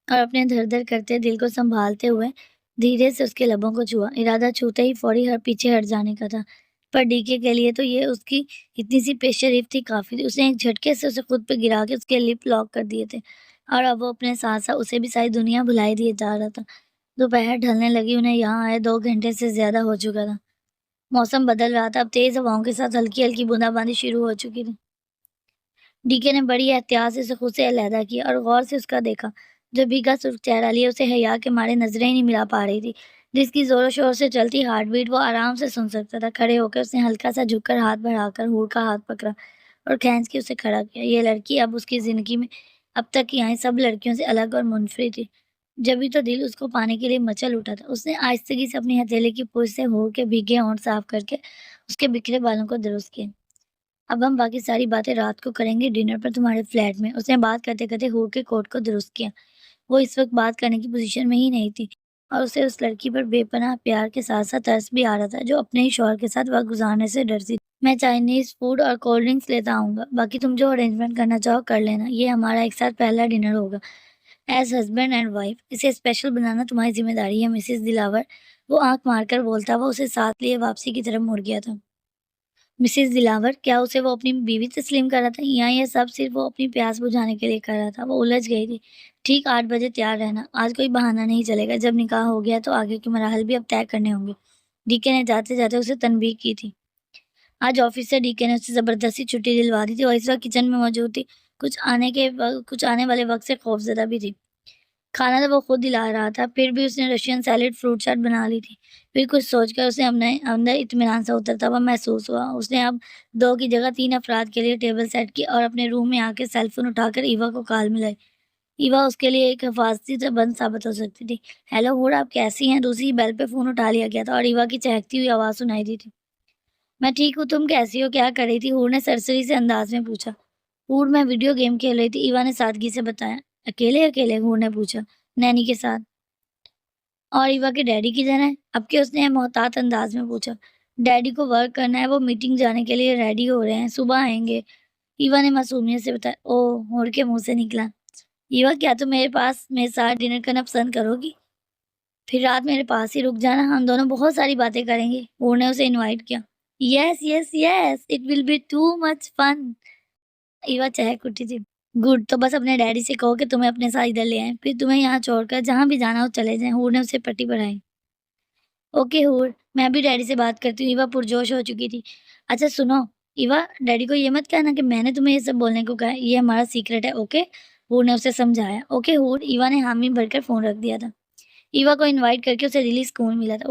اور اپنے دھر دھر کرتے دل کو سنبھالتے ہوئے دھیرے سے اس کے لبوں کو چھوا۔ ارادہ چھوتے ہی فوری پیچھے ہٹ جانے کا تھا، پر ڈی کے لیے تو یہ اس کی اتنی سی پیش شریف تھی کافی تھی۔ اس نے ایک جھٹکے سے اسے خود پہ گرا کے اس کے لپ لاک کر دیے تھے، اور اب وہ اپنے ساتھ ساتھ اسے بھی ساری دنیا بھلائی دیے جا رہا تھا۔ دوپہر ڈھلنے لگی، انہیں یہاں آئے 2 گھنٹے سے زیادہ ہو چکا تھا۔ موسم بدل رہا تھا، اب تیز ہواؤں کے ساتھ ہلکی ہلکی بوندا باندی شروع ہو چکی تھی۔ ڈی کے نے بڑی احتیاط سے اسے خود سے علیحدہ کیا اور غور سے اس کا دیکھا۔ جو بھیگا سرخ چہرہ لیے اسے حیا کے مارے نظریں ہی نہیں ملا پا رہی تھی، جس کی زور و شور سے چلتی ہارٹ بیٹ وہ آرام سے سن سکتا تھا۔ کھڑے ہو کر اس نے ہلکا سا جھک کر ہاتھ بڑھا کر ہور کا ہاتھ پکڑا اور کھینچ کے اسے کھڑا کیا۔ یہ لڑکی اب اس کی زندگی میں اب تک کی آئی سب لڑکیوں سے الگ اور منفرد تھی، جبھی تو دل اس کو پانے کے لیے مچل اٹھا تھا۔ اس نے آہستگی سے اپنی ہتھیلی کی پوچھ سے ہور کے بھیگے ہونٹ صاف کر کے اس کے بکھرے بالوں کو درست کیا۔ اب ہم باقی ساری باتیں رات کو کریں گے ڈنر پر تمہارے فلیٹ میں۔ اس نے بات کرتے کرتے ہور کے کوٹ کو درست کیا۔ وہ اس وقت بات کرنے کی پوزیشن میں ہی نہیں تھی اور اسے اس لڑکی پر بے پناہ پیار کے ساتھ ساتھ ترس بھی آ رہا تھا جو اپنے ہی شوہر کے ساتھ وقت گزارنے سے ڈرتی تھی۔ میں چائنیز فوڈ اور کولڈ ڈرنکس لیتا آؤں گا، باقی تم جو ارینجمنٹ کرنا چاہو کر لینا، یہ ہمارا ایک ساتھ پہلا ڈنر ہوگا ایز ہسبینڈ اینڈ وائف، اسے اسپیشل بنانا تمہاری ذمہ داری ہے مسز دلاور۔ وہ آنکھ مار کر بولتا وہ اسے ساتھ لیے واپسی کی طرف مڑ گیا تھا۔ مسز دلاور، کیا اسے وہ اپنی بیوی تسلیم کر رہا تھا یا یہ سب صرف وہ اپنی پیاس بجھانے کے لیے کر رہا تھا؟ وہ الجھ گئی تھی۔ ٹھیک 8 بجے تیار رہنا، آج کوئی بہانہ نہیں چلے گا، جب نکاح ہو گیا تو آگے کے مراحل بھی اب طے کرنے ہوں گے، ڈی کے نے جاتے جاتے اسے تنبیہ کی تھی۔ آج آفس سے ڈی کے نے اسے زبردستی چھٹی دلوا دی تھی اور اس وقت کچن میں موجود تھی، کچھ آنے والے وقت سے خوفزدہ بھی تھی۔ کھانا تو وہ خود دلا رہا تھا، پھر بھی اس نے رشین سیلڈ فروٹ چاٹ بنا لی تھی۔ پھر کچھ سوچ کر اسے اندر اطمینان سا اترتا ہوا محسوس ہوا۔ اس نے اب 2 کی جگہ 3 افراد کے لیے ٹیبل سیٹ کی اور اپنے روم میں آ کے سیل فون اٹھا کر ایوا کو کال ملائی۔ ایوا اس کے لیے ایک حفاظتی بند ثابت ہو سکتی تھی۔ ہیلو ہور، آپ کیسی ہیں؟ دوسری بیل پہ فون اٹھا لیا گیا تھا اور ایوا کی چہکتی ہوئی آواز سنائی دی تھی۔ میں ٹھیک ہوں، تم کیسی ہو؟ کیا کر رہی تھی؟ ہور نے سرسری سے انداز میں پوچھا۔ ہور، میں ویڈیو گیم کھیل رہی تھی، ایوا نے سادگی سے بتایا۔ اکیلے؟ ہور نے پوچھا۔ نینی کے ساتھ۔ اور ایوا کے ڈیڈی کدھر ہیں؟ اب کہ اس نے محتاط انداز میں پوچھا۔ ڈیڈی کو ورک کرنا ہے، وہ میٹنگ جانے کے لیے ریڈی ہو رہے ہیں، صبح آئیں گے، ایوا نے معصومیت سے بتایا۔ اوہ، ہور کے منہ سے نکلا۔ ایوا، کیا تم میرے ساتھ ڈنر کرنا پسند کرو گی؟ پھر رات میرے پاس ہی رک جانا، ہم دونوں بہت ساری باتیں کریں گے، ہور نے اسے انوائٹ کیا۔ Yes yes yes, it will be too much fun. Eva چہک اٹھی تھی۔ گڈ، تو بس اپنے ڈیڈی سے کہو کہ تمہیں اپنے ساتھ ادھر لے آئیں، پھر تمہیں یہاں چھوڑ کر جہاں بھی جانا ہو چلے جائیں، ہور نے اسے پٹی پڑھائی۔ اوکے ہور، میں بھی ڈیڈی سے بات کرتی ہوں، ایوا پرجوش ہو چکی تھی۔ اچھا سنو ایوا، ڈیڈی کو یہ مت کہنا کہ میں نے تمہیں یہ سب بولنے کو کہا ہے، یہ ہمارا سیکرٹ ہے، اوکے؟ ہور نے اسے سمجھایا۔ اوکے ہور، ایوا نے حامی بھر کر فون رکھ دیا تھا۔ ایوا کو انوائٹ کر کے اسے دلی سکون ملا تھا۔